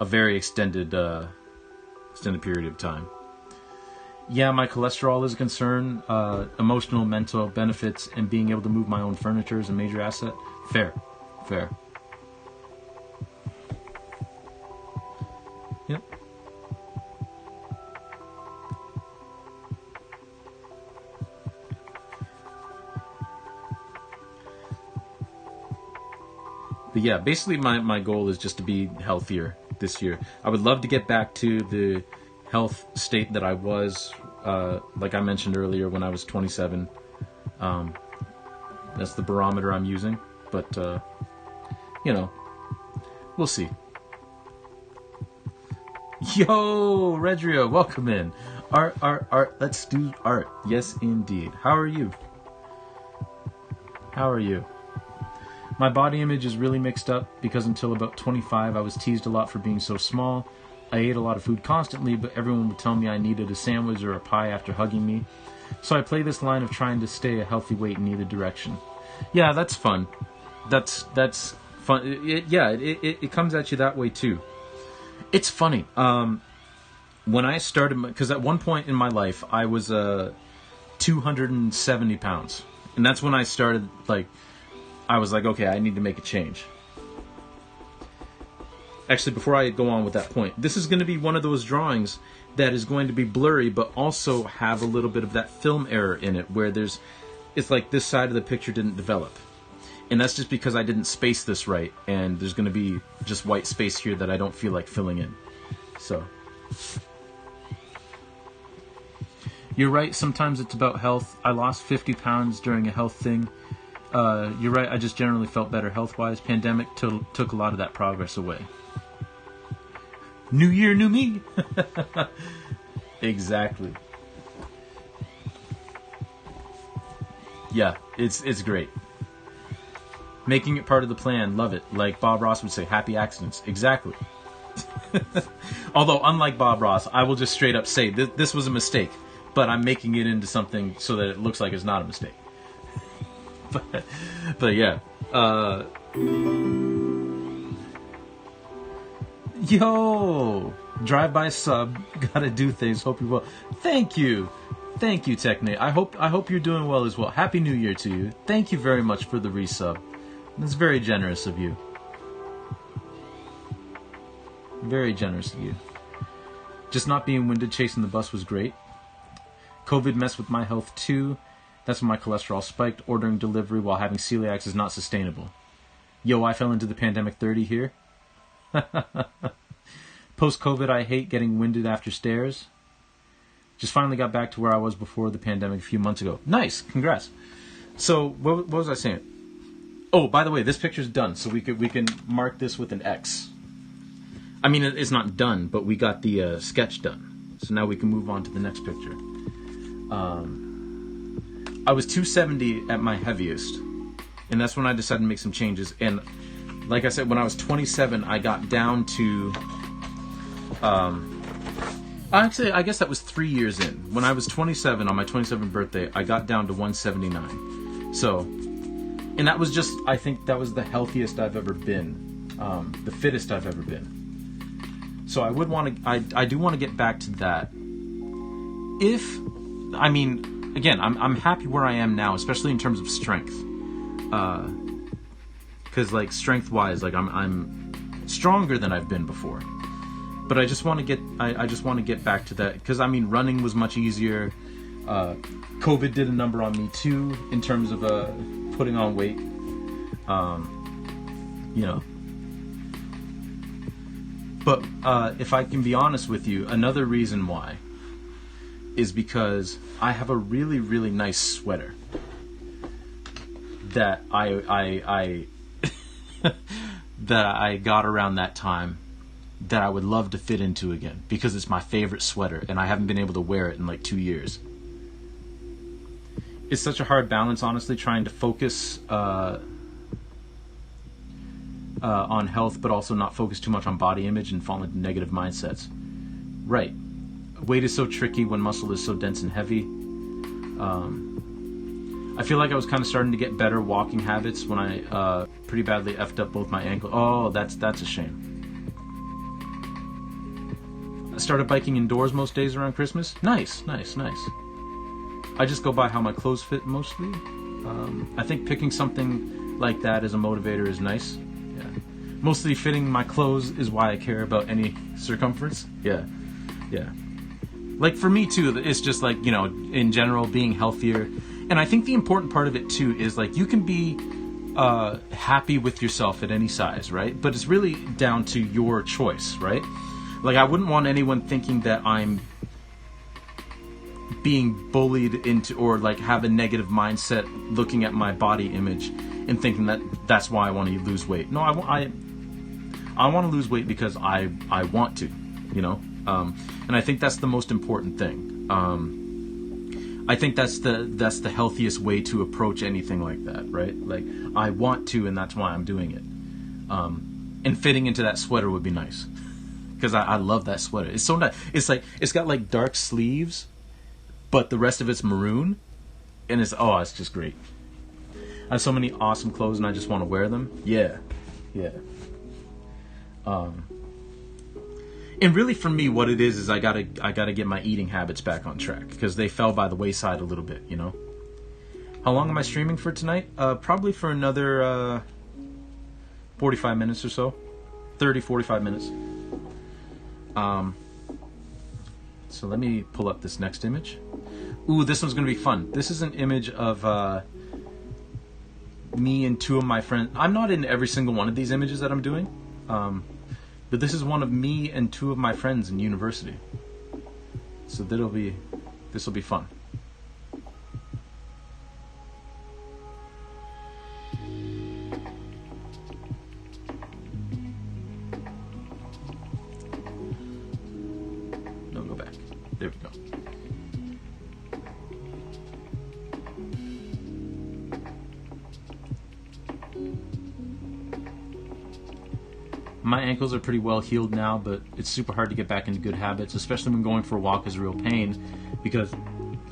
a very extended period of time. Yeah, my cholesterol is a concern. Emotional, mental benefits, and being able to move my own furniture is a major asset. Fair. Yep. But yeah, basically my goal is just to be healthier this year. I would love to get back to the health state that I was, like I mentioned earlier, when I was 27. That's the barometer I'm using. But, we'll see. Yo, Redrio, welcome in. Art, let's do art. Yes, indeed. How are you? My body image is really mixed up because until about 25, I was teased a lot for being so small. I ate a lot of food constantly, but everyone would tell me I needed a sandwich or a pie after hugging me. So I play this line of trying to stay a healthy weight in either direction. Yeah, that's fun. That's fun. It comes at you that way too. It's funny. When I started, because at one point in my life, I was 270 pounds. And that's when I started, I was like, okay, I need to make a change. Actually, before I go on with that point, this is going to be one of those drawings that is going to be blurry, but also have a little bit of that film error in it, where it's like this side of the picture didn't develop. And that's just because I didn't space this right, and there's going to be just white space here that I don't feel like filling in. So, you're right, sometimes it's about health. I lost 50 pounds during a health thing. You're right, I just generally felt better health-wise. Pandemic took a lot of that progress away. New year, new me! Exactly. Yeah, it's great. Making it part of the plan, love it. Like Bob Ross would say, happy accidents. Exactly. Although, unlike Bob Ross, I will just straight up say, this was a mistake, but I'm making it into something so that it looks like it's not a mistake. but yeah. Yo, drive-by sub. Gotta do things. Hope you're well. Thank you, Technate. I hope you're doing well as well. Happy New Year to you. Thank you very much for the resub. That's very generous of you. Very generous of you. Just not being winded chasing the bus was great. COVID messed with my health too. That's when my cholesterol spiked. Ordering delivery while having celiac is not sustainable. Yo, I fell into the pandemic 30 here. Post-COVID, I hate getting winded after stairs. Just finally got back to where I was before the pandemic a few months ago. Nice, congrats. So, what was I saying? Oh, by the way, this picture's done, so we can mark this with an X. I mean, it's not done, but we got the sketch done. So now we can move on to the next picture. I was 270 at my heaviest, and that's when I decided to make some changes. And like I said, when I was 27, I got down to... actually, I guess that was 3 years in. When I was 27, on my 27th birthday, I got down to 179. So, and that was just, I think that was the healthiest I've ever been. The fittest I've ever been. So I would want to, I do want to get back to that. I mean, again, I'm happy where I am now, especially in terms of strength. Because like strength-wise, like I'm stronger than I've been before. But I just want to get, I just want to get back to that. Because I mean, running was much easier. COVID did a number on me too, in terms of putting on weight. You know. But if I can be honest with you, another reason why is because I have a really, really nice sweater that I that I got around that time that I would love to fit into again because it's my favorite sweater and I haven't been able to wear it in like 2 years. It's such a hard balance, honestly, trying to focus on health, but also not focus too much on body image and fall into negative mindsets. Right. Weight is so tricky when muscle is so dense and heavy. I feel like I was kind of starting to get better walking habits when I pretty badly effed up both my ankles. Oh, that's a shame. I started biking indoors most days around Christmas. Nice. I just go by how my clothes fit mostly. I think picking something like that as a motivator is nice. Yeah. Mostly fitting my clothes is why I care about any circumference. Yeah. Like for me too, it's just like, you know, in general being healthier. And I think the important part of it too is like you can be happy with yourself at any size, right? But it's really down to your choice, right? Like I wouldn't want anyone thinking that I'm being bullied into or like have a negative mindset looking at my body image and thinking that that's why I want to lose weight. No, I want to lose weight because I want to, you know? And I think that's the most important thing. I think that's the healthiest way to approach anything like that, right? Like I want to, and that's why I'm doing it. And fitting into that sweater would be nice because I love that sweater. It's so nice. It's like it's got like dark sleeves, but the rest of it's maroon, and it's just great. I have so many awesome clothes, and I just want to wear them. Yeah. And really, for me, what it is I gotta get my eating habits back on track because they fell by the wayside a little bit, you know. How long am I streaming for tonight? Probably for another 45 minutes or so, 30-45 minutes. So let me pull up this next image. Ooh, this one's gonna be fun. This is an image of me and two of my friends. I'm not in every single one of these images that I'm doing. But this is one of me and two of my friends in university. So this will be fun. No, go back. There we go. My ankles are pretty well healed now, but it's super hard to get back into good habits, especially when going for a walk is a real pain because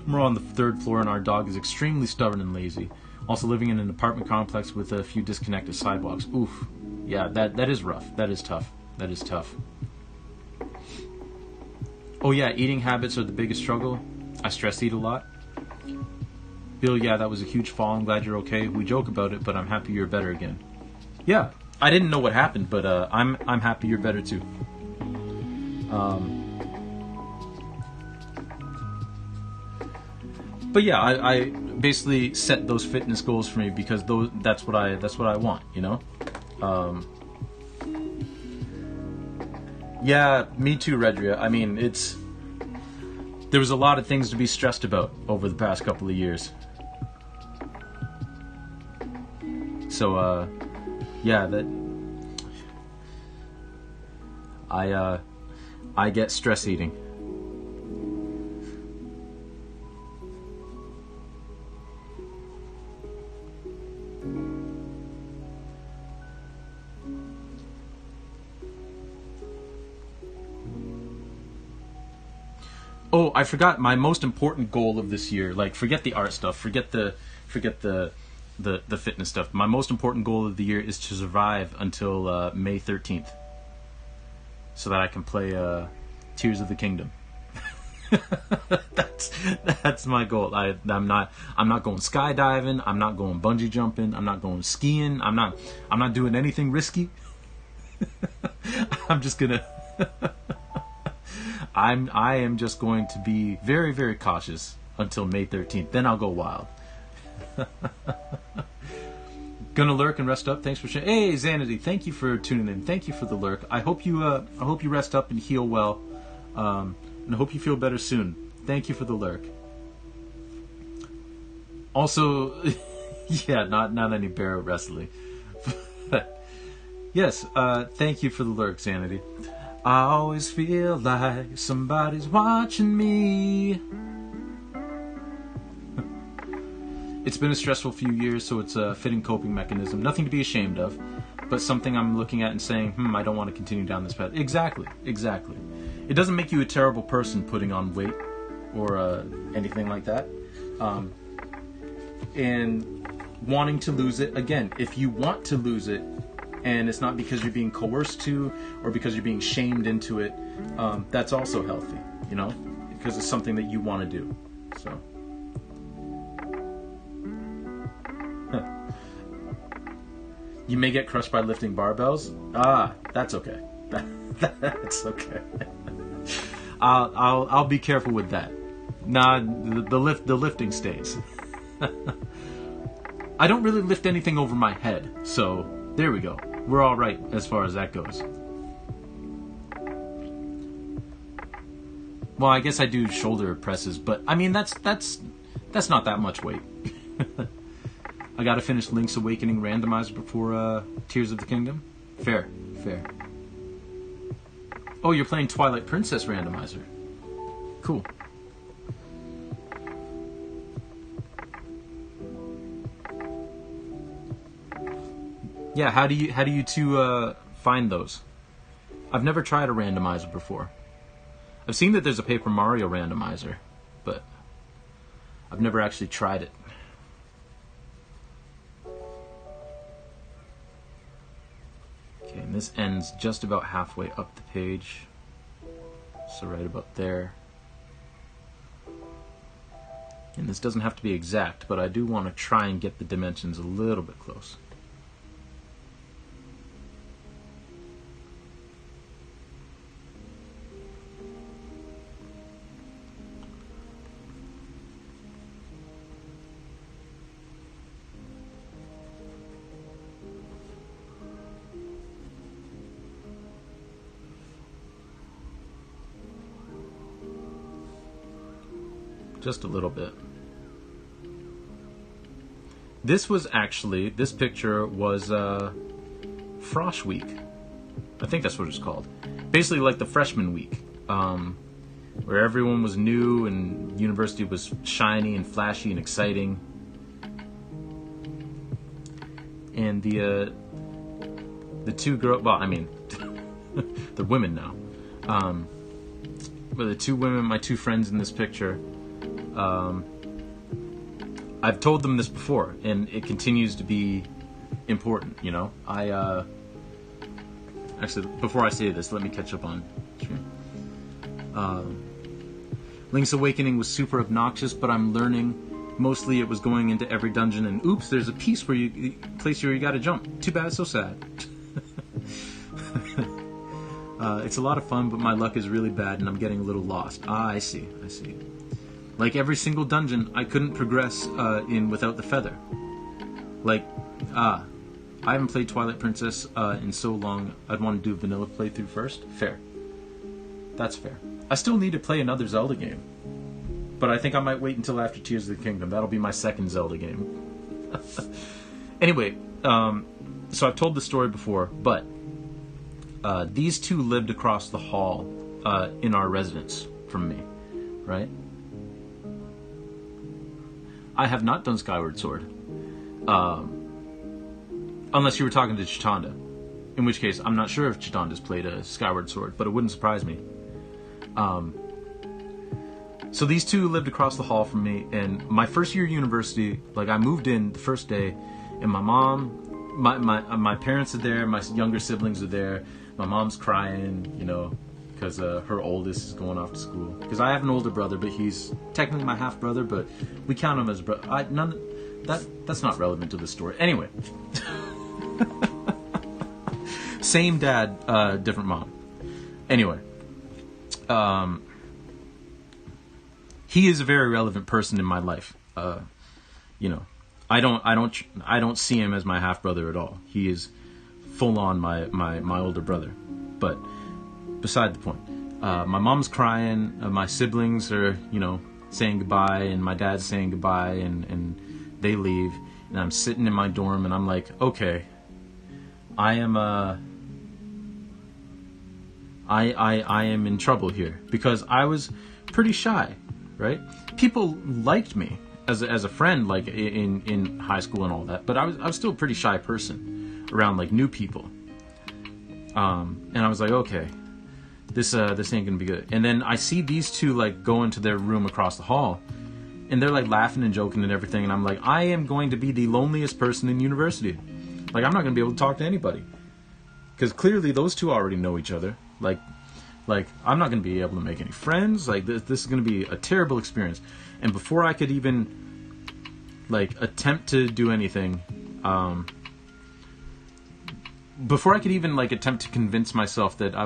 we're on the third floor and our dog is extremely stubborn and lazy. Also living in an apartment complex with a few disconnected sidewalks. Oof. Yeah, that is rough. That is tough. That is tough. Oh yeah, eating habits are the biggest struggle. I stress eat a lot. Bill, yeah, that was a huge fall. I'm glad you're okay. We joke about it, but I'm happy you're better again. Yeah, I didn't know what happened, but I'm happy you're better too. But yeah, I basically set those fitness goals for me because that's what I want, you know. Yeah, me too, Redria. I mean, there was a lot of things to be stressed about over the past couple of years. So, yeah, I get stress eating. Oh, I forgot my most important goal of this year. Like, forget the art stuff, forget the fitness stuff. My most important goal of the year is to survive until May 13th, so that I can play Tears of the Kingdom. that's my goal. I'm not going skydiving. I'm not going bungee jumping. I'm not going skiing. I'm not doing anything risky. I'm just gonna. I am just going to be very, very cautious until May 13th. Then I'll go wild. Gonna lurk and rest up. Thanks for sharing. Hey, Xanity, thank you for tuning in. Thank you for the lurk. I hope you rest up and heal well, and I hope you feel better soon. Thank you for the lurk. Also, yeah, not any barrel wrestling. Yes, thank you for the lurk, Xanity. I always feel like somebody's watching me. It's been a stressful few years, so it's a fitting coping mechanism. Nothing to be ashamed of, but something I'm looking at and saying, I don't want to continue down this path. Exactly. It doesn't make you a terrible person putting on weight or anything like that. And wanting to lose it, again, if you want to lose it, and it's not because you're being coerced to or because you're being shamed into it, that's also healthy, you know, because it's something that you want to do. So you may get crushed by lifting barbells. That's okay. That's okay. I'll be careful with that. Nah, the lifting stays. I don't really lift anything over my head, so there we go. We're all right as far as that goes. Well, I guess I do shoulder presses, but I mean that's not that much weight. I gotta finish Link's Awakening randomizer before Tears of the Kingdom. Fair. Oh, you're playing Twilight Princess randomizer. Cool. Yeah, how do you two find those? I've never tried a randomizer before. I've seen that there's a Paper Mario randomizer, but I've never actually tried it. Okay, and this ends just about halfway up the page. So right about there. And this doesn't have to be exact, but I do want to try and get the dimensions a little bit close. Just a little bit. This picture was Frosh Week. I think that's what it's called. Basically like the freshman week, where everyone was new and university was shiny and flashy and exciting. And the two girls, well, I mean, they're women now. But the two women, my two friends in this picture, I've told them this before, and it continues to be important, you know? Actually, before I say this, let me catch up on Link's Awakening was super obnoxious, but I'm learning. Mostly it was going into every dungeon and oops, there's a place where you gotta jump. Too bad, so sad. It's a lot of fun, but my luck is really bad and I'm getting a little lost. I see. Like every single dungeon, I couldn't progress in without the feather. Like, I haven't played Twilight Princess in so long, I'd want to do a vanilla playthrough first. Fair. That's fair. I still need to play another Zelda game. But I think I might wait until after Tears of the Kingdom. That'll be my second Zelda game. Anyway, so I've told the story before, but these two lived across the hall in our residence from me, right? I have not done Skyward Sword. Unless you were talking to Chitanda. In which case, I'm not sure if Chitanda's played a Skyward Sword, but it wouldn't surprise me. So these two lived across the hall from me, and my first year of university, like I moved in the first day, and my mom, my parents are there, my younger siblings are there, my mom's crying, you know, because her oldest is going off to school. Because I have an older brother, but he's technically my half brother, but we count him as brother. That's not relevant to the story. Anyway, same dad, different mom. Anyway, he is a very relevant person in my life. You know, I don't see him as my half brother at all. He is full on my older brother. But beside the point, my mom's crying. My siblings are, you know, saying goodbye, and my dad's saying goodbye, and they leave. And I'm sitting in my dorm, and I'm like, okay, I am in trouble here because I was pretty shy. Right? People liked me as a friend, like in high school and all that, but I was still a pretty shy person around like new people. And I was like, okay, this ain't gonna be good. And then I see these two like go into their room across the hall, and they're like laughing and joking and everything. And I'm like, I am going to be the loneliest person in university. Like I'm not gonna be able to talk to anybody because clearly those two already know each other. Like, I'm not going to be able to make any friends. Like, this is going to be a terrible experience. And before I could even, like, attempt to do anything, before I could even, like, attempt to convince myself that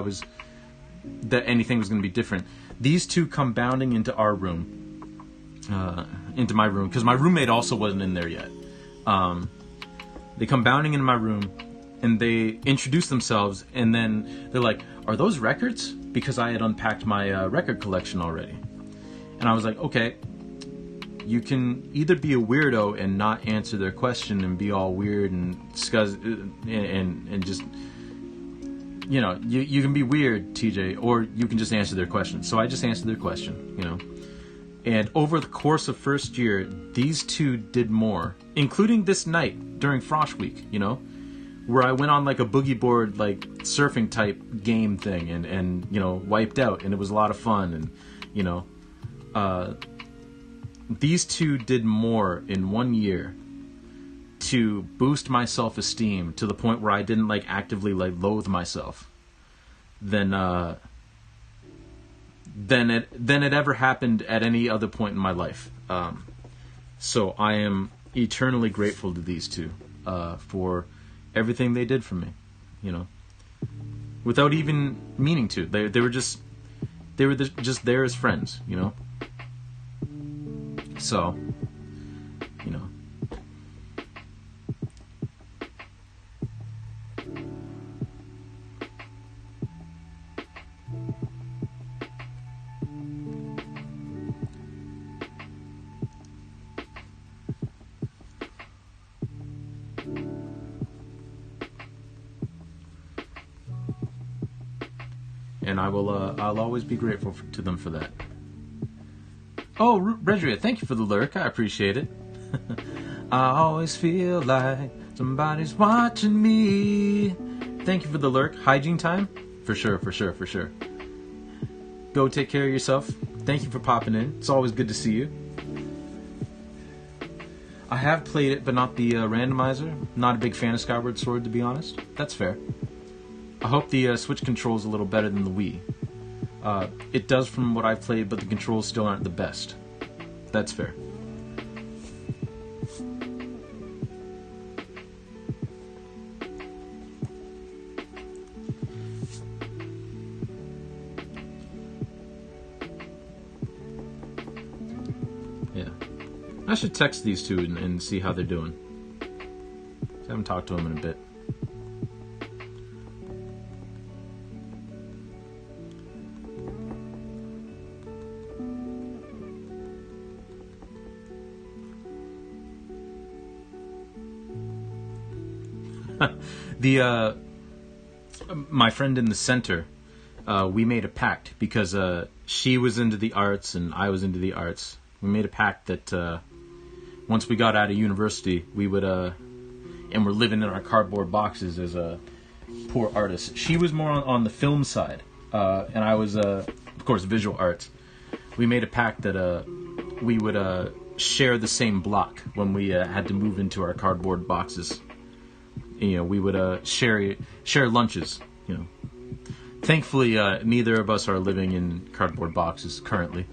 anything was going to be different, these two come bounding into our room, into my room, because my roommate also wasn't in there yet. They come bounding into my room, and they introduce themselves, and then they're like, are those records? Because I had unpacked my record collection already. And I was like, okay, you can either be a weirdo and not answer their question and be all weird and and just, you know, you can be weird, TJ, or you can just answer their question. So I just answered their question, you know. And over the course of first year, these two did more, including this night during Frosh Week, you know, where I went on like a boogie board, like surfing type game thing and you know, wiped out, and it was a lot of fun. And, you know, these two did more in 1 year to boost my self-esteem to the point where I didn't like actively like loathe myself than it ever happened at any other point in my life. So I am eternally grateful to these two for everything they did for me, you know, without even meaning to. They were just there as friends, you know. So, you know. And I'll always be grateful to them for that. Oh, Redria, thank you for the lurk. I appreciate it. I always feel like somebody's watching me. Thank you for the lurk. Hygiene time? For sure. Go take care of yourself. Thank you for popping in. It's always good to see you. I have played it, but not the randomizer. Not a big fan of Skyward Sword, to be honest. That's fair. I hope the Switch controls a little better than the Wii. It does from what I've played, but the controls still aren't the best. That's fair. Yeah. I should text these two and see how they're doing. I haven't talked to them in a bit. My friend in the center, we made a pact because she was into the arts and I was into the arts. We made a pact that once we got out of university, we would, and we're living in our cardboard boxes as poor artists. She was more on the film side, and I was, of course, visual arts. We made a pact that we would share the same block when we had to move into our cardboard boxes. You know, we would share lunches. You know, thankfully, neither of us are living in cardboard boxes currently.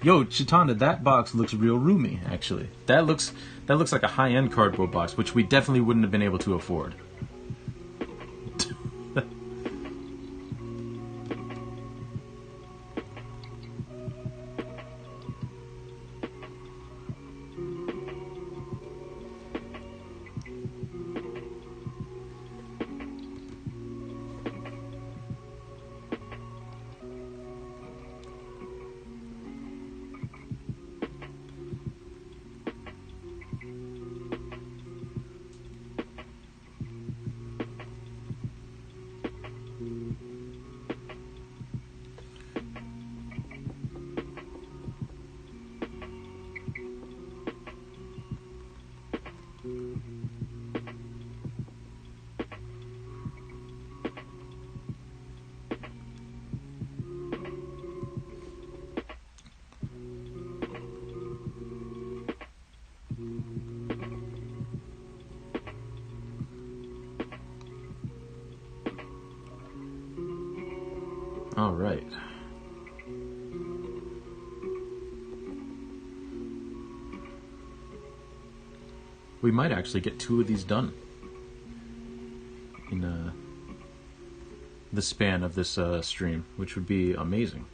Yo, Chitanda, that box looks real roomy, actually. That looks like a high-end cardboard box, which we definitely wouldn't have been able to afford. All right. We might actually get 2 of these done in the span of this stream, which would be amazing.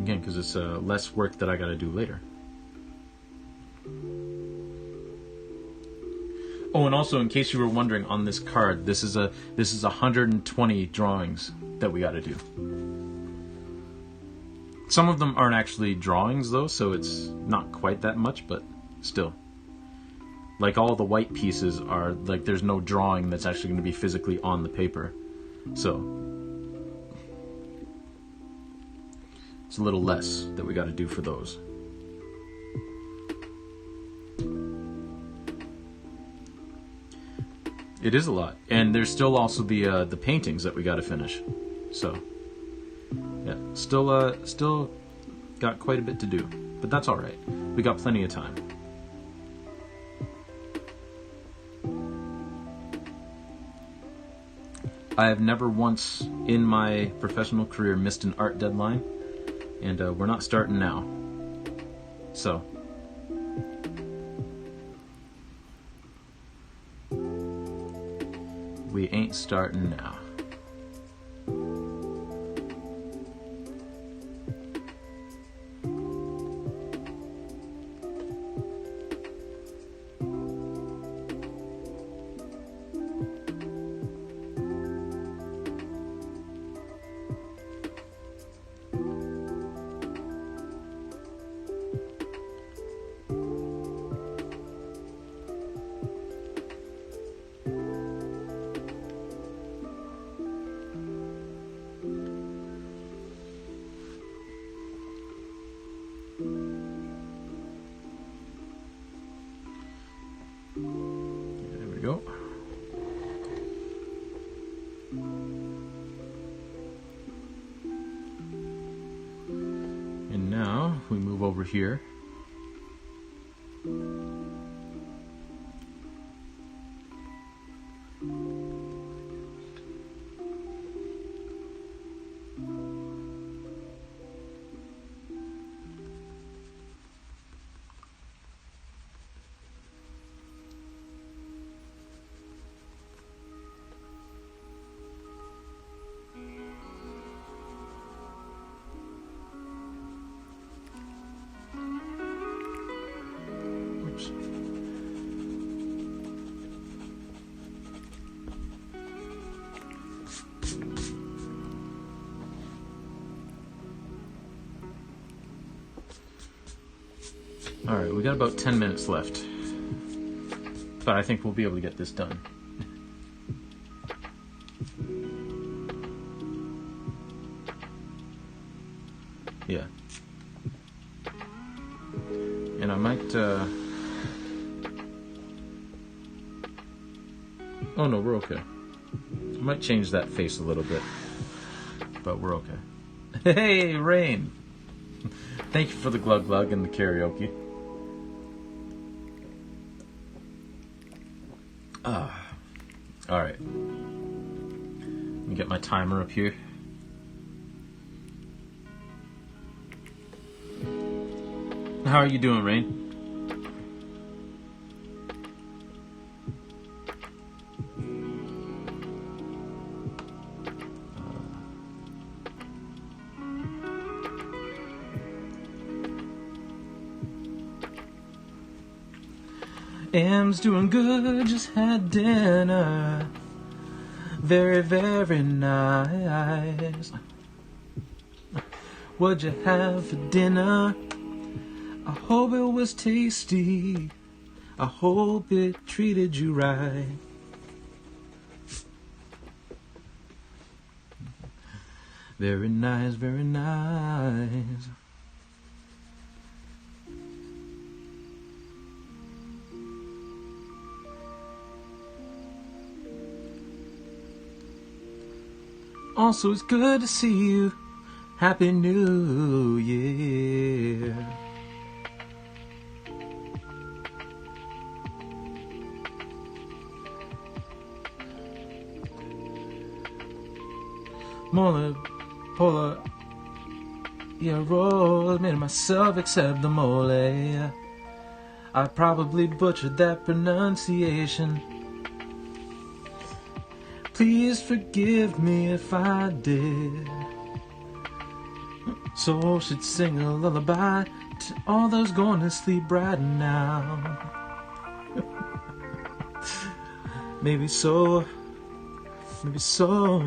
Again, because it's less work that I got to do later. Oh, and also, in case you were wondering, on this card, this is 120 drawings that we got to do. Some of them aren't actually drawings, though, so it's not quite that much, but still. Like, all the white pieces are, like, there's no drawing that's actually going to be physically on the paper. So, it's a little less that we got to do for those. It is a lot, and there's still also the paintings that we got to finish. So, yeah, still got quite a bit to do, but that's all right. We got plenty of time. I have never once in my professional career missed an art deadline, and we're not starting now. So. We ain't starting now. move over here. Oops. All right, we got about 10 minutes left, but I think we'll be able to get this done. Yeah. And I might, oh no, we're okay. I might change that face a little bit, but we're okay. Hey, Rain! Thank you for the glug glug and the karaoke. All right. Let me get my timer up here. How are you doing, Rain? Am's doing good, just had dinner. Very, very nice. What'd you have for dinner? I hope it was tasty. I hope it treated you right. Very nice, very nice. Also, it's good to see you. Happy New Year. Mole, polar, yeah, roll, made myself accept the mole. I probably butchered that pronunciation. Please forgive me if I did. So should sing a lullaby to all those going to sleep right now. Maybe so, maybe so.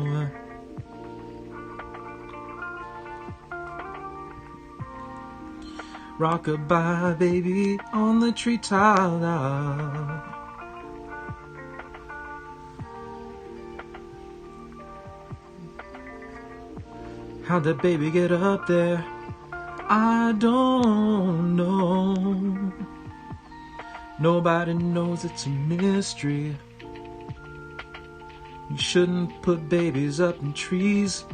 Rockabye, baby, on the treetop. How'd that baby get up there? I don't know. Nobody knows, it's a mystery. You shouldn't put babies up in trees.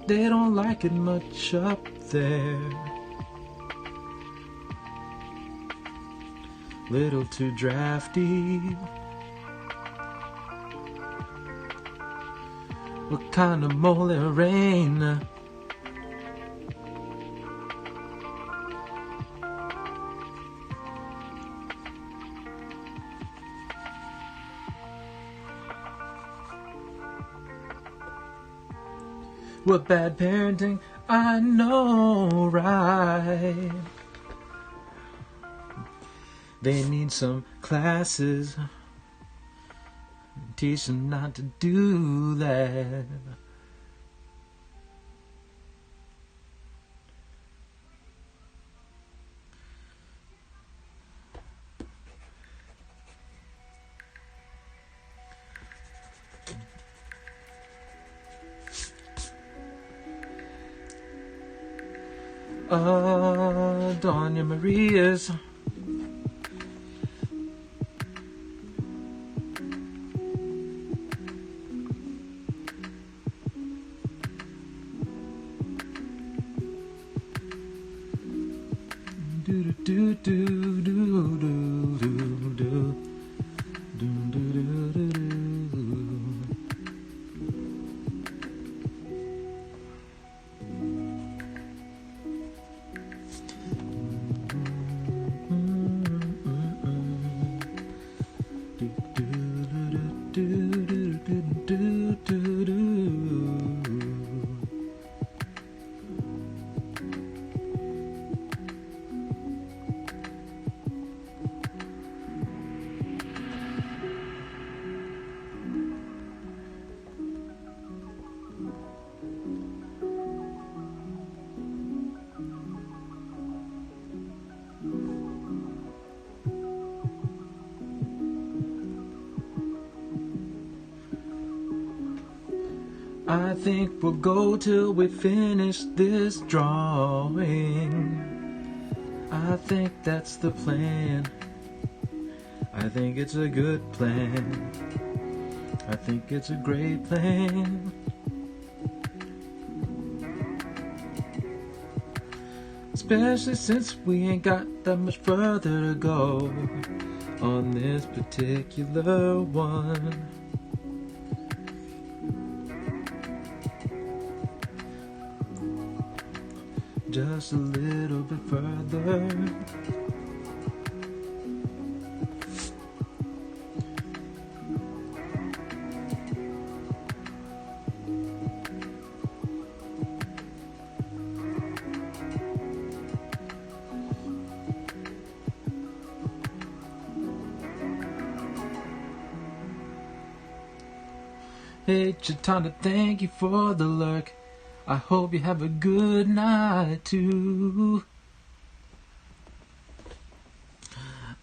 They don't like it much up there. Little too drafty. What kind of mole rain? What bad parenting, I know, right? They need some classes. Teach them not to do that. Doña Maria's. Do do do do do do. Do do do do do. I think we'll go till we finish this drawing. I think that's the plan. I think it's a good plan. I think it's a great plan. Especially since we ain't got that much further to go on this particular one. Just a little bit further. Hey, Chitanda, thank you for the lurk. I hope you have a good night too.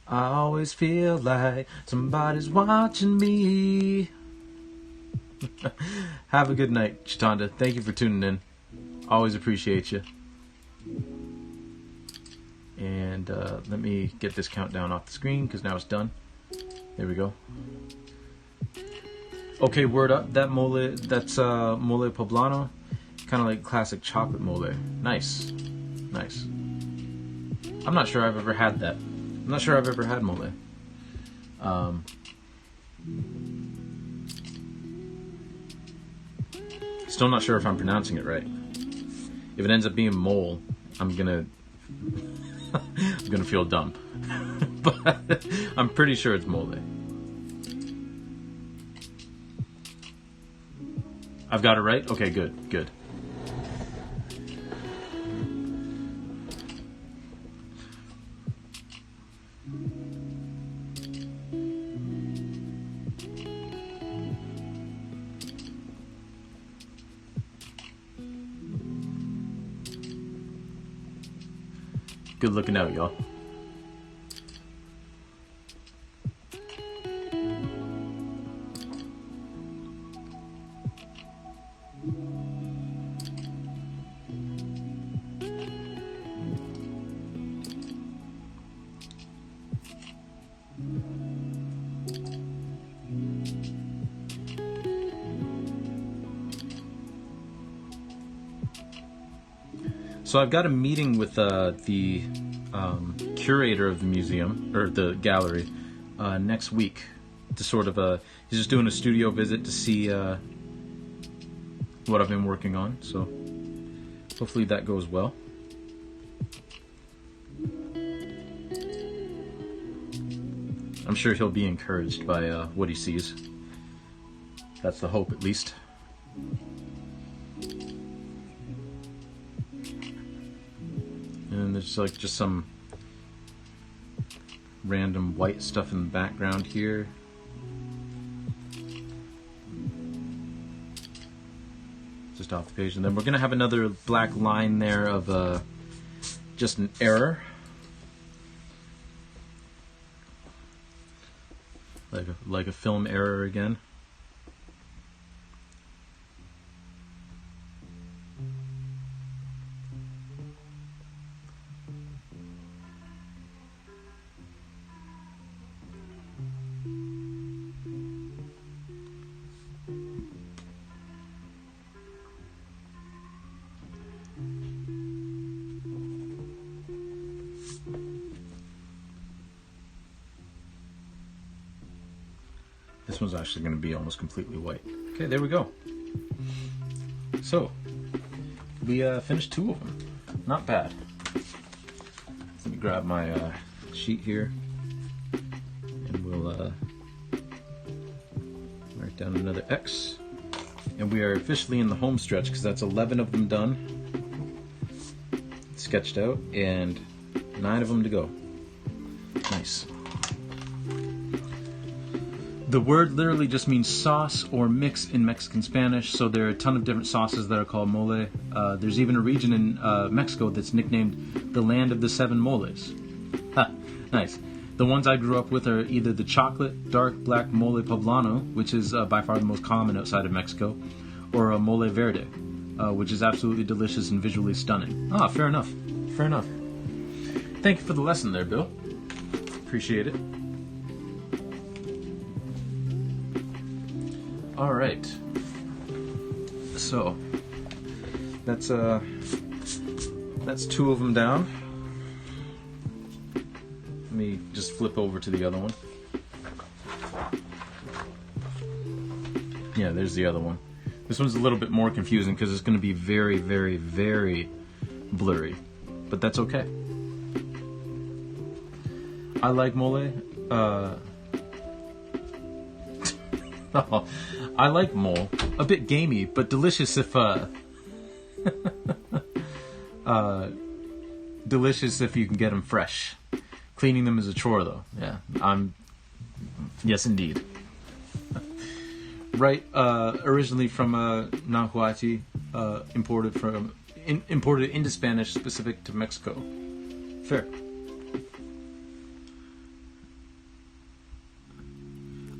I always feel like somebody's watching me. Have a good night, Chitanda. Thank you for tuning in. Always appreciate you. And let me get this countdown off the screen because now it's done. There we go. Okay, word up. That's mole poblano. Kind of like classic chocolate mole. Nice. Nice. I'm not sure I've ever had that. I'm not sure I've ever had mole. Still not sure if I'm pronouncing it right. If it ends up being mole, I'm gonna feel dumb. But I'm pretty sure it's mole. I've got it right? Okay, good. Good looking out, y'all. So I've got a meeting with the curator of the museum, or the gallery, next week to sort of, he's just doing a studio visit to see what I've been working on, so hopefully that goes well. I'm sure he'll be encouraged by what he sees. That's the hope, at least. And there's like just some random white stuff in the background here. Just off the page. And then we're going to have another black line there of just an error. Like a film error again. this one's actually going to be almost completely white. Okay, there we go. So, we finished 2 of them. Not bad. Let me grab my sheet here, and we'll write down another X. And we are officially in the home stretch, because that's 11 of them done, sketched out, and 9 of them to go. Nice. The word literally just means sauce or mix in Mexican Spanish, so there are a ton of different sauces that are called mole. There's even a region in Mexico that's nicknamed the Land of the Seven Moles. Ha, nice. The ones I grew up with are either the chocolate dark black mole poblano, which is by far the most common outside of Mexico, or a mole verde, which is absolutely delicious and visually stunning. Ah, fair enough. Fair enough. Thank you for the lesson there, Bill. Appreciate it. All right. So that's 2 of them down. Let me just flip over to the other one. Yeah, there's the other one. This one's a little bit more confusing because it's going to be very, very, very blurry, but that's okay. I like mole. I like mole. A bit gamey, but delicious if delicious if you can get them fresh. Cleaning them is a chore, though. Yeah, yes, indeed. Right, originally from Nahuatl, imported into Spanish, specific to Mexico. Fair.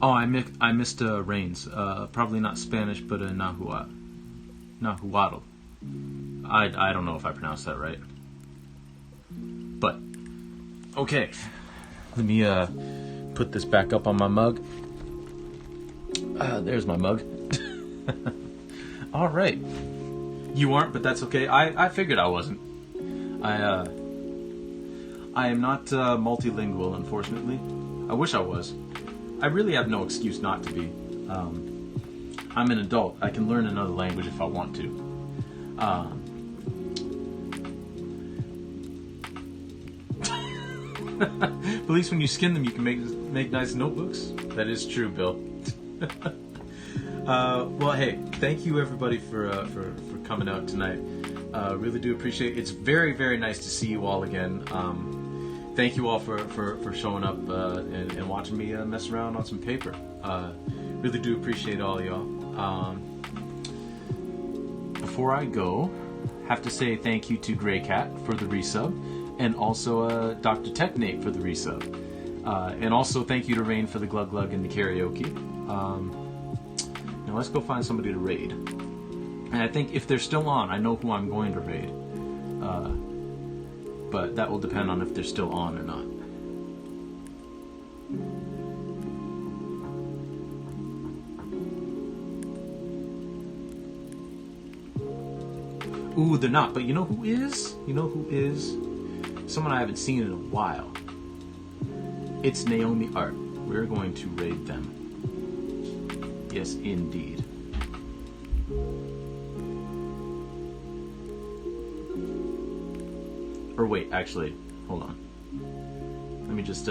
Oh, I missed Rains. Probably not Spanish, but Nahuatl. I don't know if I pronounced that right. But, okay. Let me put this back up on my mug. There's my mug. All right. You aren't, but that's okay. I figured I wasn't. I am not multilingual, unfortunately. I wish I was. I really have no excuse not to be. I'm an adult. I can learn another language if I want to. At least when you skin them, you can make nice notebooks. That is true, Bill. Well, hey, thank you everybody for coming out tonight. Really do appreciate it. It's very, very nice to see you all again. Thank you all for showing up and watching me mess around on some paper. Really do appreciate all y'all. Before I go, have to say thank you to Grey Cat for the resub, and also Dr. Technate for the resub. And also thank you to Rain for the glug glug and the karaoke. Now let's go find somebody to raid. And I think if they're still on, I know who I'm going to raid. But that will depend on if they're still on or not. Ooh, they're not. But you know who is? You know who is? Someone I haven't seen in a while. It's Naomi Art. We're going to raid them. Yes, indeed. Or wait, actually, hold on. Let me just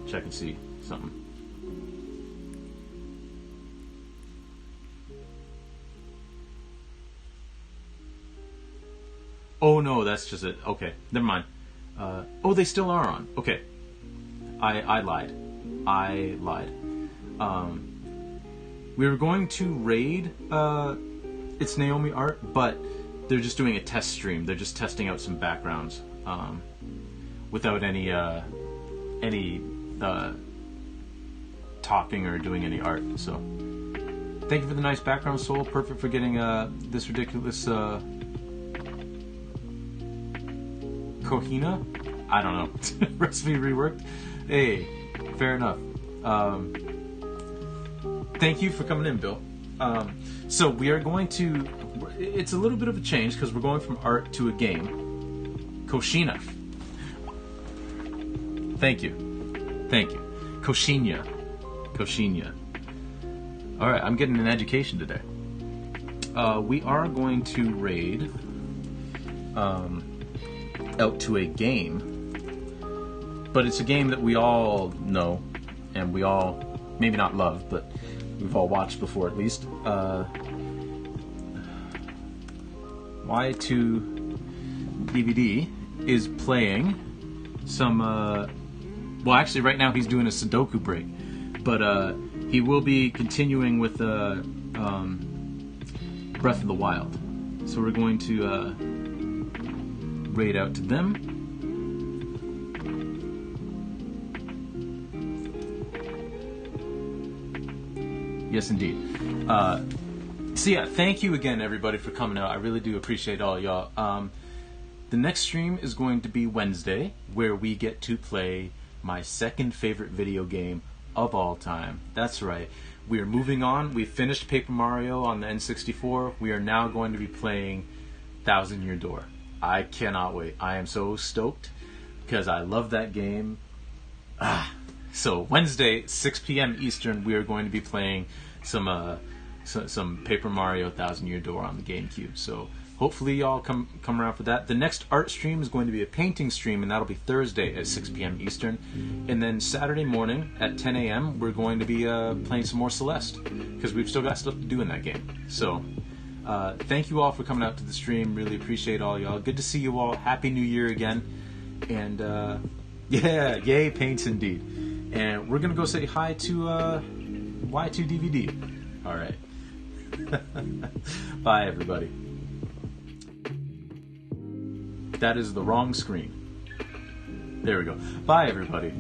check and see something. Oh no, that's just it. Okay, never mind. Oh, they still are on. Okay. I lied. We were going to raid It's Naomi Art, but they're just doing a test stream. They're just testing out some backgrounds without any talking or doing any art. So thank you for the nice background, Soul. Perfect for getting this ridiculous cohina. I don't know. Recipe reworked. Hey, fair enough. Thank you for coming in, Bill. So we are going to... It's a little bit of a change because we're going from art to a game. Koshina. Thank you. Thank you. Koshinya. All right, I'm getting an education today. We are going to raid out to a game, but it's a game that we all know and we all maybe not love, but we've all watched before at least. Y2 DVD is playing some. Well, actually, right now he's doing a Sudoku break, but he will be continuing with Breath of the Wild. So we're going to raid out to them. Yes, indeed. So yeah, thank you again, everybody, for coming out. I really do appreciate all y'all. The next stream is going to be Wednesday, where we get to play my second favorite video game of all time. That's right. We are moving on. We finished Paper Mario on the N64. We are now going to be playing Thousand Year Door. I cannot wait. I am so stoked because I love that game. So Wednesday, 6 p.m. Eastern, we are going to be playing some Paper Mario Thousand Year Door on the GameCube. So hopefully y'all come around for that. The next art stream is going to be a painting stream, and that'll be Thursday at 6 p.m. Eastern. And then Saturday morning at 10 a.m. we're going to be playing some more Celeste, because we've still got stuff to do in that game. So thank you all for coming out to the stream. Really appreciate all y'all. Good to see you all. Happy New Year again. And yeah, yay paints indeed. And we're going to go say hi to Y2 DVD. All right. Bye, everybody. That is the wrong screen. There we go. Bye, everybody.